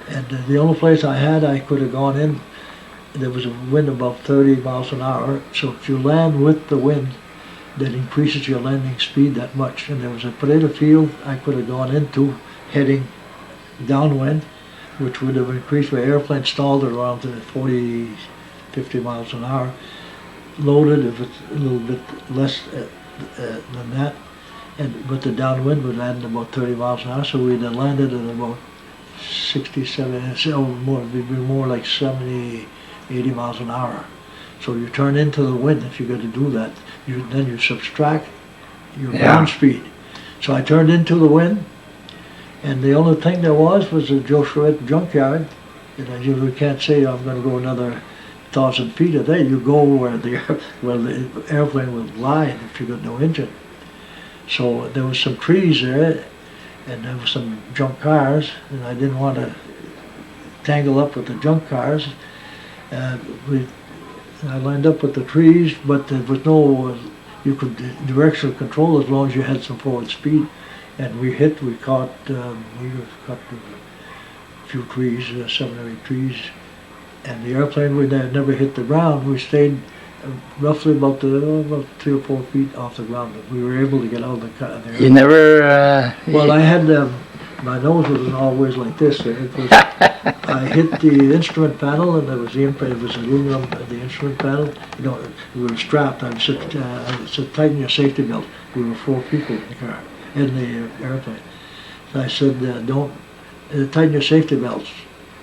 And the only place I could have gone in, there was a wind above 30 miles an hour. So if you land with the wind, that increases your landing speed that much. And there was a potato field I could have gone into heading downwind, which would have increased my airplane stalled at around 40, 50 miles an hour. Loaded, if it's a little bit less than that. But the downwind would land at about 30 miles an hour, so we'd have landed at about 67, so it'd be more like 70, 80 miles an hour. So you turn into the wind. If you're going to do that, then you subtract your ground speed. So I turned into the wind, and the only thing there was a Joe Chouette junkyard. And I usually can't say I'm going to go another 1,000 feet a day. You go where the airplane will glide if you got no engine. So there was some trees there, and there was some junk cars, and I didn't want to tangle up with the junk cars. I lined up with the trees, but there was no, you could directional control as long as you had some forward speed. And we caught a few trees, 7 or 8 trees, and the airplane would never hit the ground. We stayed roughly about 3 or 4 feet off the ground. We were able to get out of the car. You never... Well, I had My nose wasn't always like this. It was, I hit the instrument panel, and there was the imprint. It was aluminum. The instrument panel. You know, we were strapped. I said, tighten your safety belt. We were 4 people in the car, in the airplane. So I said, don't tighten your safety belts.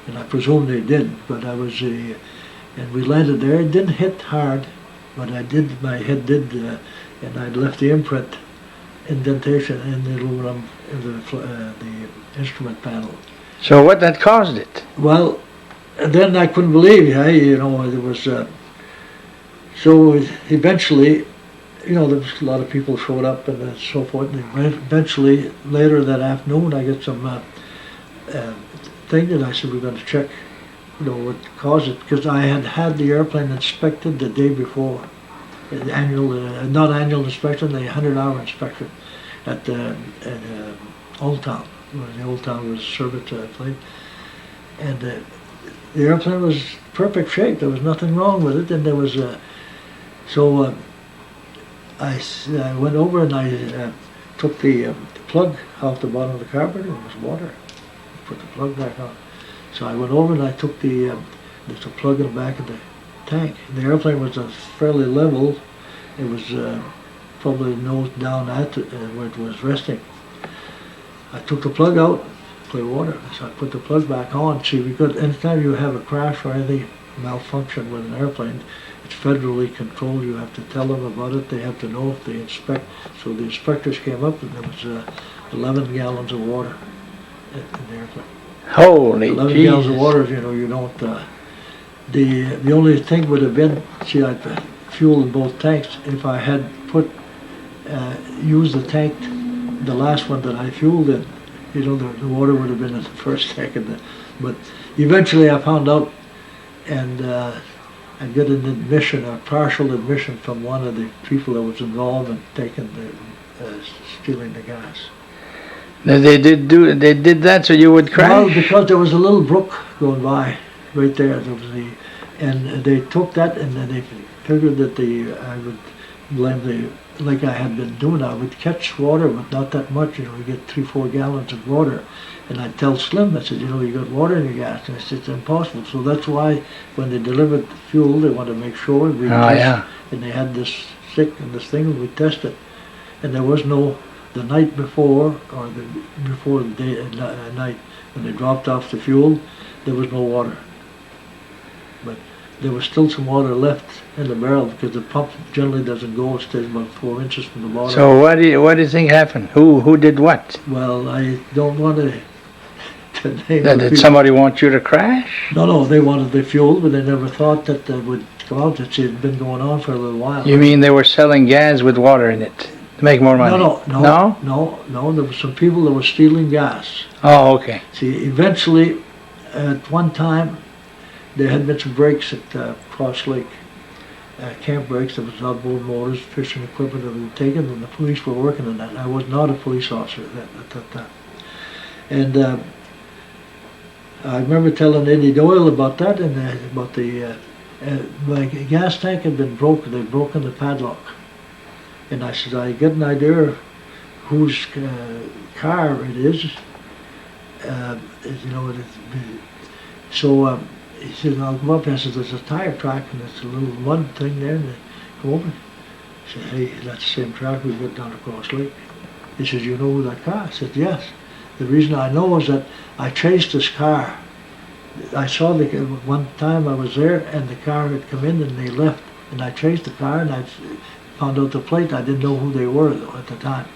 And I presume they did, but I was, and we landed there. It didn't hit hard, but I did. My head did, and I left the imprint indentation in the aluminum, in the instrument panel. So what that caused it? Well, and then I couldn't believe, you know, there was. So eventually, you know, there was a lot of people showed up and so forth. And eventually, later that afternoon, I get some thing that I said we're going to check, you know, what caused it, because I had had the airplane inspected the day before, the annual, not annual inspection, the 100-hour inspection at Old Town, where the Old Town was service plane, and the airplane was perfect shape. There was nothing wrong with it, and there was so I went over and I took the plug off the bottom of the carburetor, and it was water. Put the plug back on. So I went over and I took there's a plug in the back of the tank. The airplane was fairly level. It was probably nose down at where it was resting. I took the plug out, clear water. So I put the plug back on. See, because anytime you have a crash or anything malfunction with an airplane, it's federally controlled. You have to tell them about it. They have to know if they inspect. So the inspectors came up and there was 11 gallons of water in the airplane. Holy 11 Jesus. gallons of water, you know, you don't, the only thing would have been, see, I put fuel in both tanks. If I had used the tank, the last one that I fueled in, you know, the water would have been in the first tank. But eventually I found out, and I got an admission, a partial admission from one of the people that was involved in taking stealing the gas. They did that so you would crash? Well, because there was a little brook going by right there. There was and they took that, and then they figured that I would blame like I had been doing. I would catch water, but not that much. You know, we get 3-4 gallons of water, and I'd tell Slim, I said, you know, you got water in your gas, and I said, it's impossible. So that's why when they delivered the fuel, they wanted to make sure we test, yeah. And they had this stick and this thing, and we tested, and there was no. The night before, or before the day night, when they dropped off the fuel, there was no water. But there was still some water left in the barrel because the pump generally doesn't go. It stays about 4 inches from the bottom. So what do you think happened? Who did what? Well, I don't want to name. Did somebody want you to crash? No, they wanted the fuel, but they never thought that they would come out. It had been going on for a little while. You mean they were selling gas with water in it? To make more money? No. There were some people that were stealing gas. Oh, okay. See, eventually, at one time, there had been some breaks at Cross Lake, camp breaks. There was outboard motors, fishing equipment that had been taken, and the police were working on that. I was not a police officer at that time. And I remember telling Eddie Doyle about that, and about my gas tank had been broken. They'd broken the padlock. And I said, I get an idea of whose car it is. You know, so he said, I'll go up there. I said, there's a tire track and there's a little mud thing there. And they go over. I said, hey, that's the same track we got down across Lake. He said, you know who that car? I said, yes. The reason I know is that I chased this car. I saw one time I was there and the car had come in and they left. And I chased the car and I found out the plate. I didn't know who they were though at the time.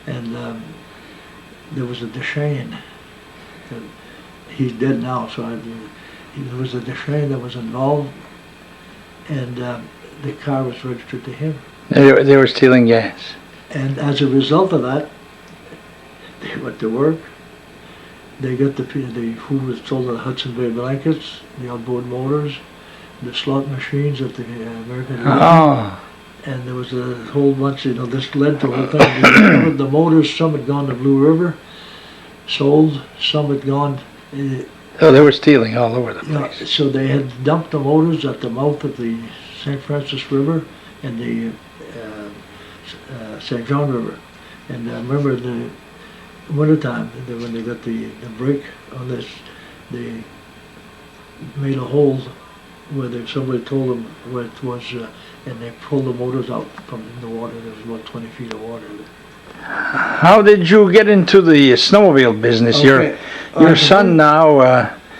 And there was a Deshane. He's dead now, so there was a Deshane that was involved, and the car was registered to him. They were stealing gas. And as a result of that, they went to work. They got who was sold the Hudson Bay blankets, the outboard motors, the slot machines at the American Legion. Oh. And there was a whole bunch, you know, this led to a whole thing. The motors, some had gone to Blue River, sold, some had gone. So they were stealing all over the place. Yeah, so they had dumped the motors at the mouth of the St. Francis River and the St. John River. And I remember wintertime, when they got the brake on this, they made a hole where somebody told them where it was, and they pulled the motors out from the water. There was about 20 feet of water there. How did you get into the snowmobile business? Okay. Your son now.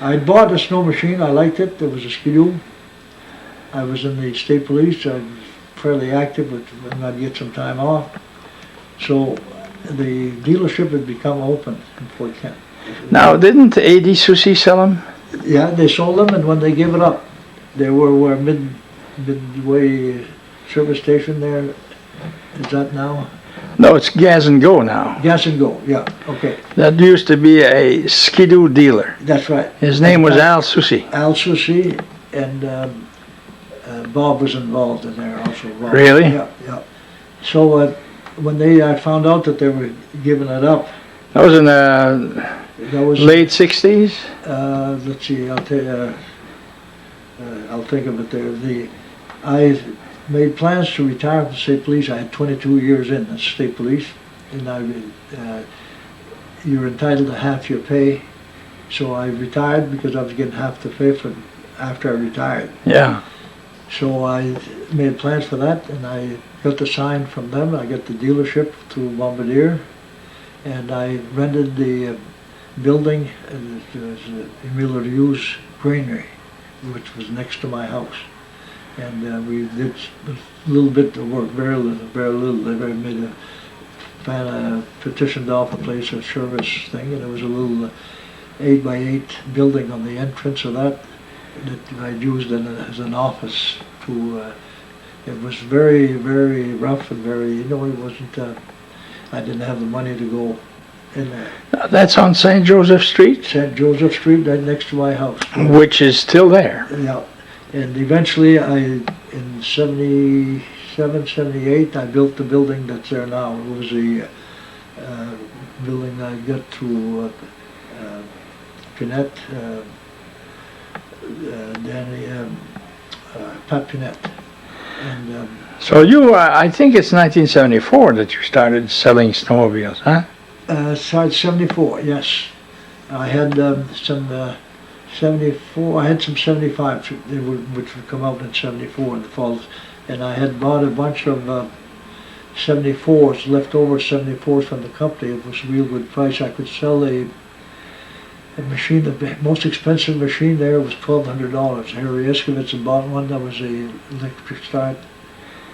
I bought a snow machine. I liked it. There was a Skidoo. I was in the state police. I was fairly active, but I'd get some time off. So the dealership had become open in Fort Kent. Now, didn't A.D. Susi sell them? Yeah, they sold them, and when they gave it up, they were midway service station there. Is that now? No, it's Gas and Go now. Gas and Go, yeah, okay. That used to be a Skidoo dealer. That's right. His name was Al Susi. Al Susi, and Bob was involved in there also. Bob. Really? Yeah, yeah. So when I found out that they were giving it up. That was in the late 60s? Let's see, I'll think of it there. I made plans to retire from the state police. I had 22 years in the state police, and you're entitled to half your pay. So I retired because I was getting half the pay after I retired. Yeah. So I made plans for that, and I got the sign from them. I got the dealership through Bombardier, and I rented the building. It was Emile Rieu's granary, which was next to my house. And we did a little bit of work, very little. They made petitioned off a place, a service thing, and it was a little 8x8 building on the entrance of that I used as an office. It was very, very rough and very, it wasn't, I didn't have the money to go in there. That's on St. Joseph Street? St. Joseph Street, right next to my house. Which is still there. Yeah. And eventually, in 77, 78, I built the building that's there now. It was the building I got through Pinette, Danny, Pat Pinette. And, so you, I think it's 1974 that you started selling snowmobiles, huh? Started 74, yes. I had some 74, I had some 75, which would come out in 74 in the fall. And I had bought a bunch of 74s, leftover 74s from the company. It was a real good price. I could sell a machine, the most expensive machine there was $1,200. Harry Eskovitz had bought one that was a electric start.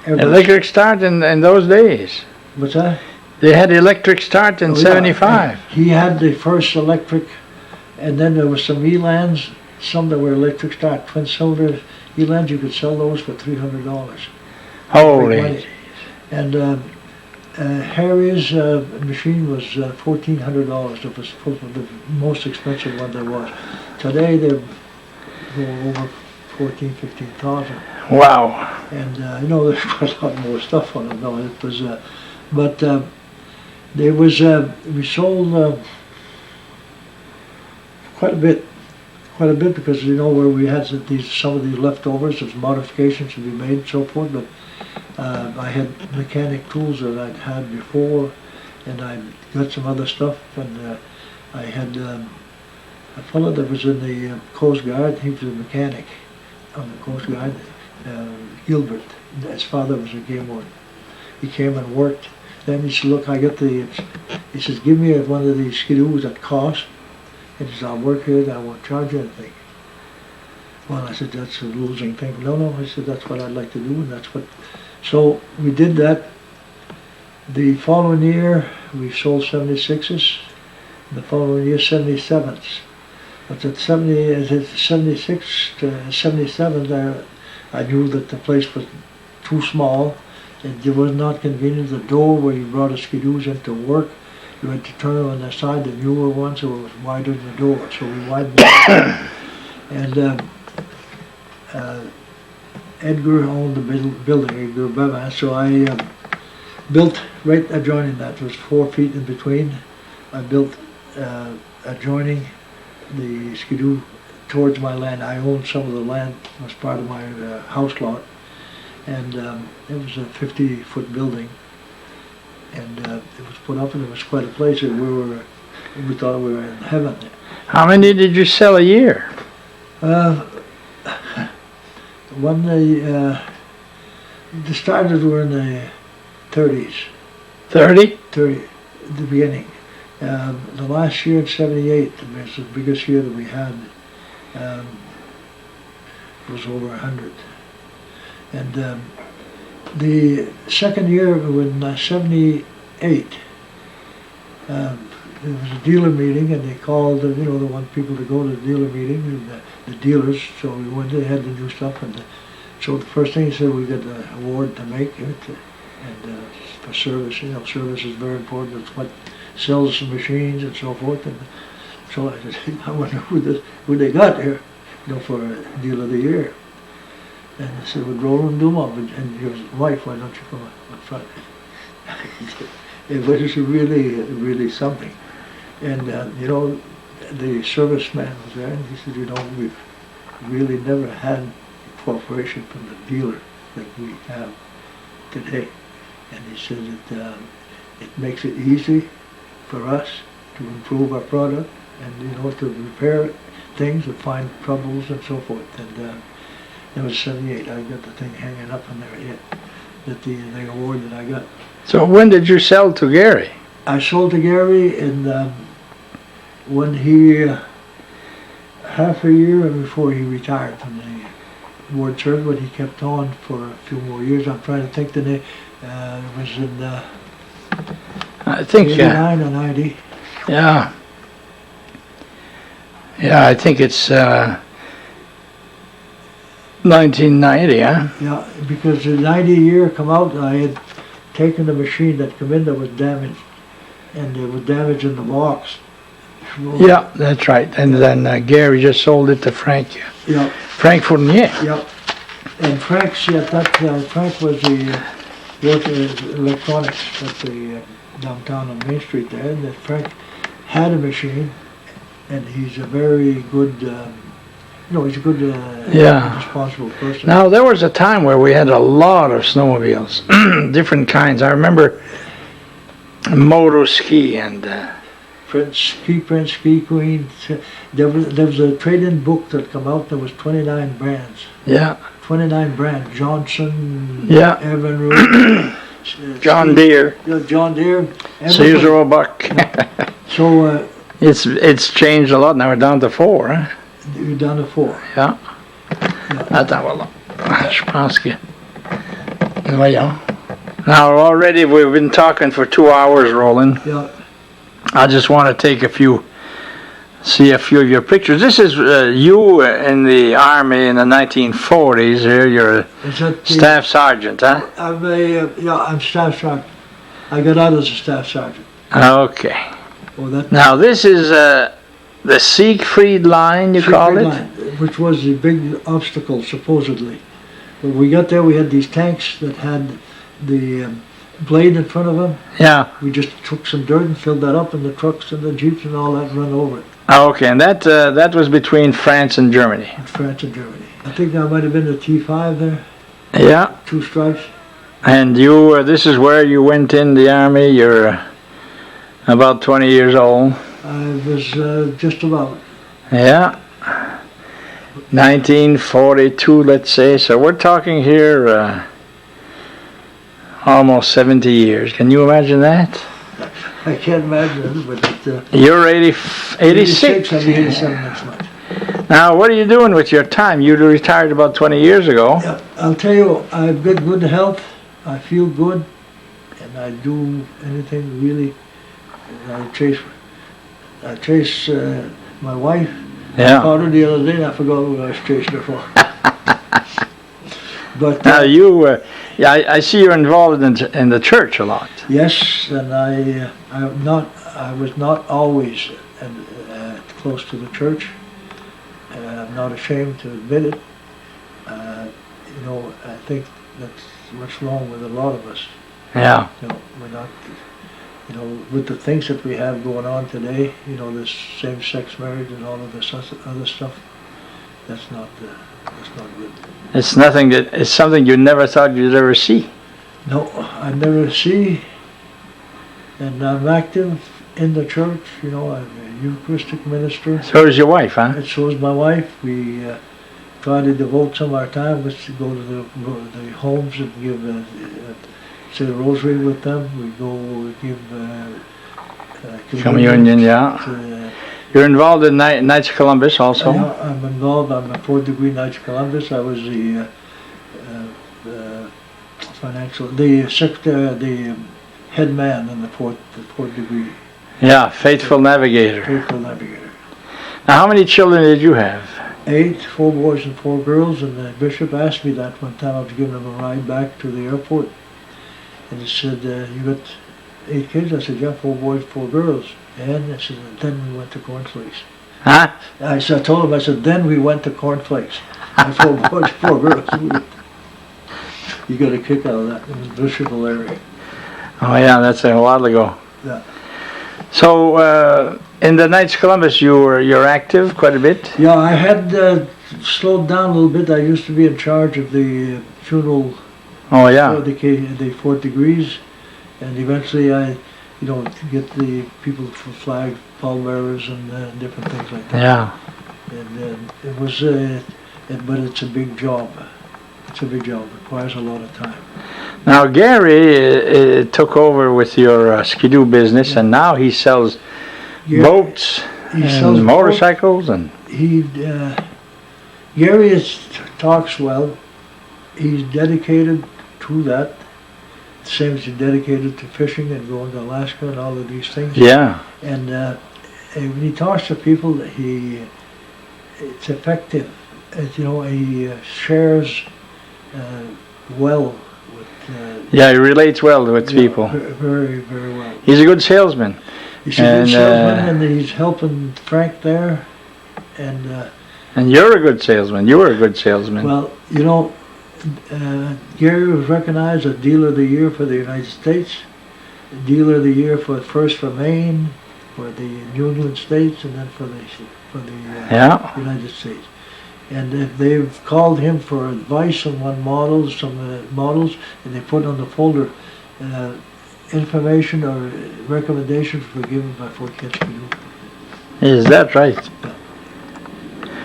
Electric start in those days? What's that? They had electric start in 75. He had the first electric, and then there was some Elans, some that were electric start, twin cylinder Elans. You could sell those for $300. Holy. And Harry's machine was $1,400. It was the most expensive one there was. Today they're going over 14, 15,000. Wow. And there's a lot more stuff on it. No, it was, but there was we sold quite a bit because where we had some of these leftovers, there's modifications to be made and so forth. But I had mechanic tools that I'd had before, and I got some other stuff. And I had a fellow that was in the Coast Guard. He was a mechanic on the Coast Guard. Gilbert, his father was a game warden. He came and worked. Then he said, "Look, I got he says, give me one of these Skidoos at cost." And he said, "I'll work here, I won't charge you anything." Well, I said, "That's a losing thing." No, I said, "That's what I'd like to do," and that's what. So we did that. The following year, we sold 76s. The following year, 77s. But at 76 to 77, there, I knew that the place was too small. It was not convenient. The door where you brought the Skidoos into work, you had to turn on the side, the newer ones, so it was wider than the door. So we widened it. And Edgar owned the building, Edgar Bevan, so I built right adjoining that. It was 4 feet in between. I built adjoining the Skidoo towards my land. I owned some of the land. It was part of my house lot. And it was a 50-foot building. and it was put up, and it was quite a place. And we thought we were in heaven. How many did you sell a year? When the starters were in the 30s. 30? 30, the beginning. The last year in '78 was the biggest year that we had. Was over 100. And the second year in '78, there was a dealer meeting, and they called, they want people to go to the dealer meeting, and the dealers, so we went, they had the new stuff, and so the first thing he said, we got an award to make it, and for service, service is very important. It's what sells the machines and so forth. And so I said, I wonder who they got here, for a deal of the year. And I said, with Roland Dumond and your wife, why don't you come up front? It was really, really something. And the serviceman was there, and he said, we've really never had cooperation from the dealer like we have today. And he said that it makes it easy for us to improve our product and to repair things and find troubles and so forth. And it was '78. I got the thing hanging up in there yet, that the award that I got. So when did you sell to Gary? I sold to Gary when he half a year before he retired from the ward service, but he kept on for a few more years. I'm trying to think the name. It was in I think 89 or 90. Yeah. Yeah, I think it's 1990, huh? Yeah, because the 90 year come out, I had taken the machine that come in that was damaged, and it was damaged in the box. Yeah, that's right. And then Gary just sold it to Frank. Yeah. Frank Fournier. Yeah. And Frank was the electronics at the downtown on Main Street there, and that Frank had a machine, and he's a very good, he's a good, responsible person. Now, there was a time where we had a lot of snowmobiles, different kinds. I remember moto ski and Ski Prince, Ski Queen. There was a trade-in book that come out. There was 29 brands. Yeah. 29 brands. Johnson. Yeah. Evinrude. John Deere. John Deere. Sears Roebuck. So it's changed a lot. Now we're down to 4, huh? You're down to 4. Yeah. Attends, voilà. Je pense que. Voyons. Now already we've been talking for 2 hours, Roland. Yeah. I just want to see a few of your pictures. This is you in the Army in the 1940s. Here, you're a staff sergeant, huh? I'm staff sergeant. I got out as a staff sergeant. Okay. Well, now this is the Siegfried line, you call it? Line, which was the big obstacle, supposedly. When we got there, we had these tanks that had the blade in front of them. Yeah. We just took some dirt and filled that up, and the trucks and the jeeps and all that run over it. Okay, and that was between France and Germany. France and Germany. I think that might have been the T5 there. Yeah. 2 stripes. And you, this is where you went in the Army. You're about 20 years old. I was just about. Yeah. 1942, let's say. So we're talking here almost 70 years. Can you imagine that? I can't imagine it, but you're 86. I'll be 87 next month. Now, what are you doing with your time? You retired about 20 years ago. Yeah, I'll tell you, I've got good health. I feel good, and I do anything really. I chase my wife. Yeah. I caught her the other day, and I forgot what I was chasing her for. But now I see you're involved in the church a lot. Yes, and I was not always close to the church. I'm not ashamed to admit it. I think that's what's wrong with a lot of us. Yeah. We're not. With the things that we have going on today, this same-sex marriage and all of this other stuff, that's not good. It's something you never thought you'd ever see. No, I never see. And I'm active in the church, you know, I'm a Eucharistic minister. So is your wife, huh? And so is my wife. We try to devote some of our time to go to the homes and give, say the rosary with them. We go give Communion, yeah. to, You're involved in Knights of Columbus also? yeah, I'm involved. I'm a 4th degree Knights of Columbus. I was the the secretary, the head man in the fourth degree. Yeah, faithful navigator. Faithful navigator. Now, how many children did you have? 8, 4 boys and 4 girls, and the bishop asked me that one time. I was giving him a ride back to the airport, and he said, "You got 8 kids?" I said, "Yeah, 4 boys, 4 girls." And I said, "Then we went to cornflakes." Huh? I told him, I said, "Then we went to cornflakes." And 4 boys, 4 girls. You got a kick out of that. It was Bishop Larry. Oh yeah, that's a while ago. Yeah. So in the Knights of Columbus, you're active quite a bit. Yeah, I had slowed down a little bit. I used to be in charge of the funeral. Oh yeah. For the 4th degrees, and eventually I, you know, get the people for flag pallbearers and different things like that. Yeah. And it was, but it's a big job. It's a big job. It requires a lot of time. Now Gary took over with your skidoo business, and now he sells boats and motorcycles and. Gary talks well. He's dedicated to that. Same as he's dedicated to fishing and going to Alaska and all of these things. Yeah. And when he talks to people, it's effective. You know, he shares well with. Yeah, he relates well with people. Very, very well. He's a good salesman. He's a good salesman, and he's helping Frank there. And you're a good salesman. You were a good salesman. Well, you know, Gary was recognized as Dealer of the Year for the United States, Dealer of the Year for Maine, for the New England states, and then for the United States. And they've called him for advice on some models, and they put on the folder information or recommendations for given by Fort Kent Canoe. Is that right? Yeah.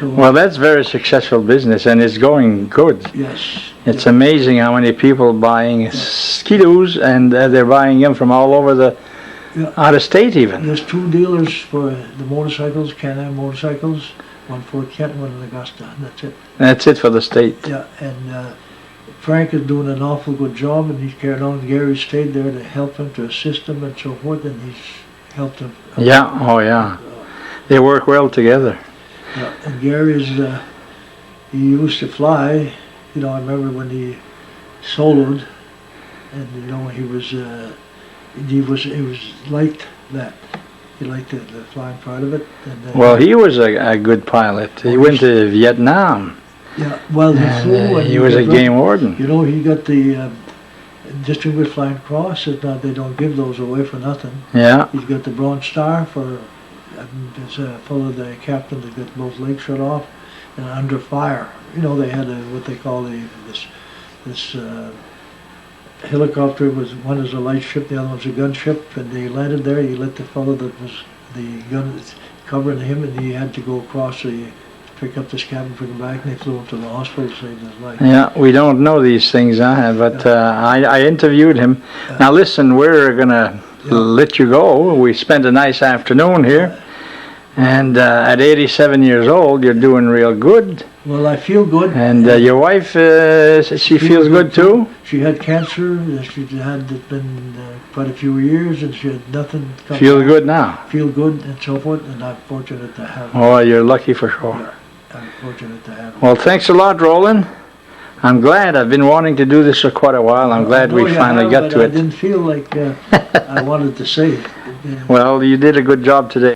Well, that's very successful business, and it's going good. Yes. It's amazing how many people buying skidoos, and they're buying them from all over out of state even. There's 2 dealers for the motorcycles, Can-Am motorcycles, one Fort Kent, one in Augusta, and that's it. That's it for the state. Yeah, and Frank is doing an awful good job, and he's carried on. Gary stayed there to help him, to assist him, and so forth, and he's helped him. Yeah, oh yeah. They work well together. Yeah, and Gary's, he used to fly. You know, I remember when he soloed, and you know, he was liked that. He liked the flying part of it. And, well, he was a good pilot. He went to Vietnam. Yeah, well, he was a game warden. You know, he got the Distinguished Flying Cross. It's not, they don't give those away for nothing. Yeah. He's got the Bronze Star for. There's a fellow, the captain, that got both legs shut off, and under fire. You know, they had what they call this helicopter. One is a light ship, the other one's a gunship, and they landed there. He let the fellow that was the gun covering him, and he had to go across to pick up this cabin, bring him back, and they flew him to the hospital to save his life. Yeah, we don't know these things, but I interviewed him. Now listen, we're gonna let you go. We spent a nice afternoon here. And at 87 years old, you're doing real good. Well, I feel good. And your wife, she feels good too? She had cancer. She had it been quite a few years, and she had nothing. Feel good now? Feel good and so forth, and I'm fortunate to have her. Oh, you're lucky for sure. Yeah, I'm fortunate to have her. Well, thanks a lot, Roland. I'm glad. I've been wanting to do this for quite a while. I'm glad we finally got to it. I didn't feel like I wanted to say it. Well, you did a good job today.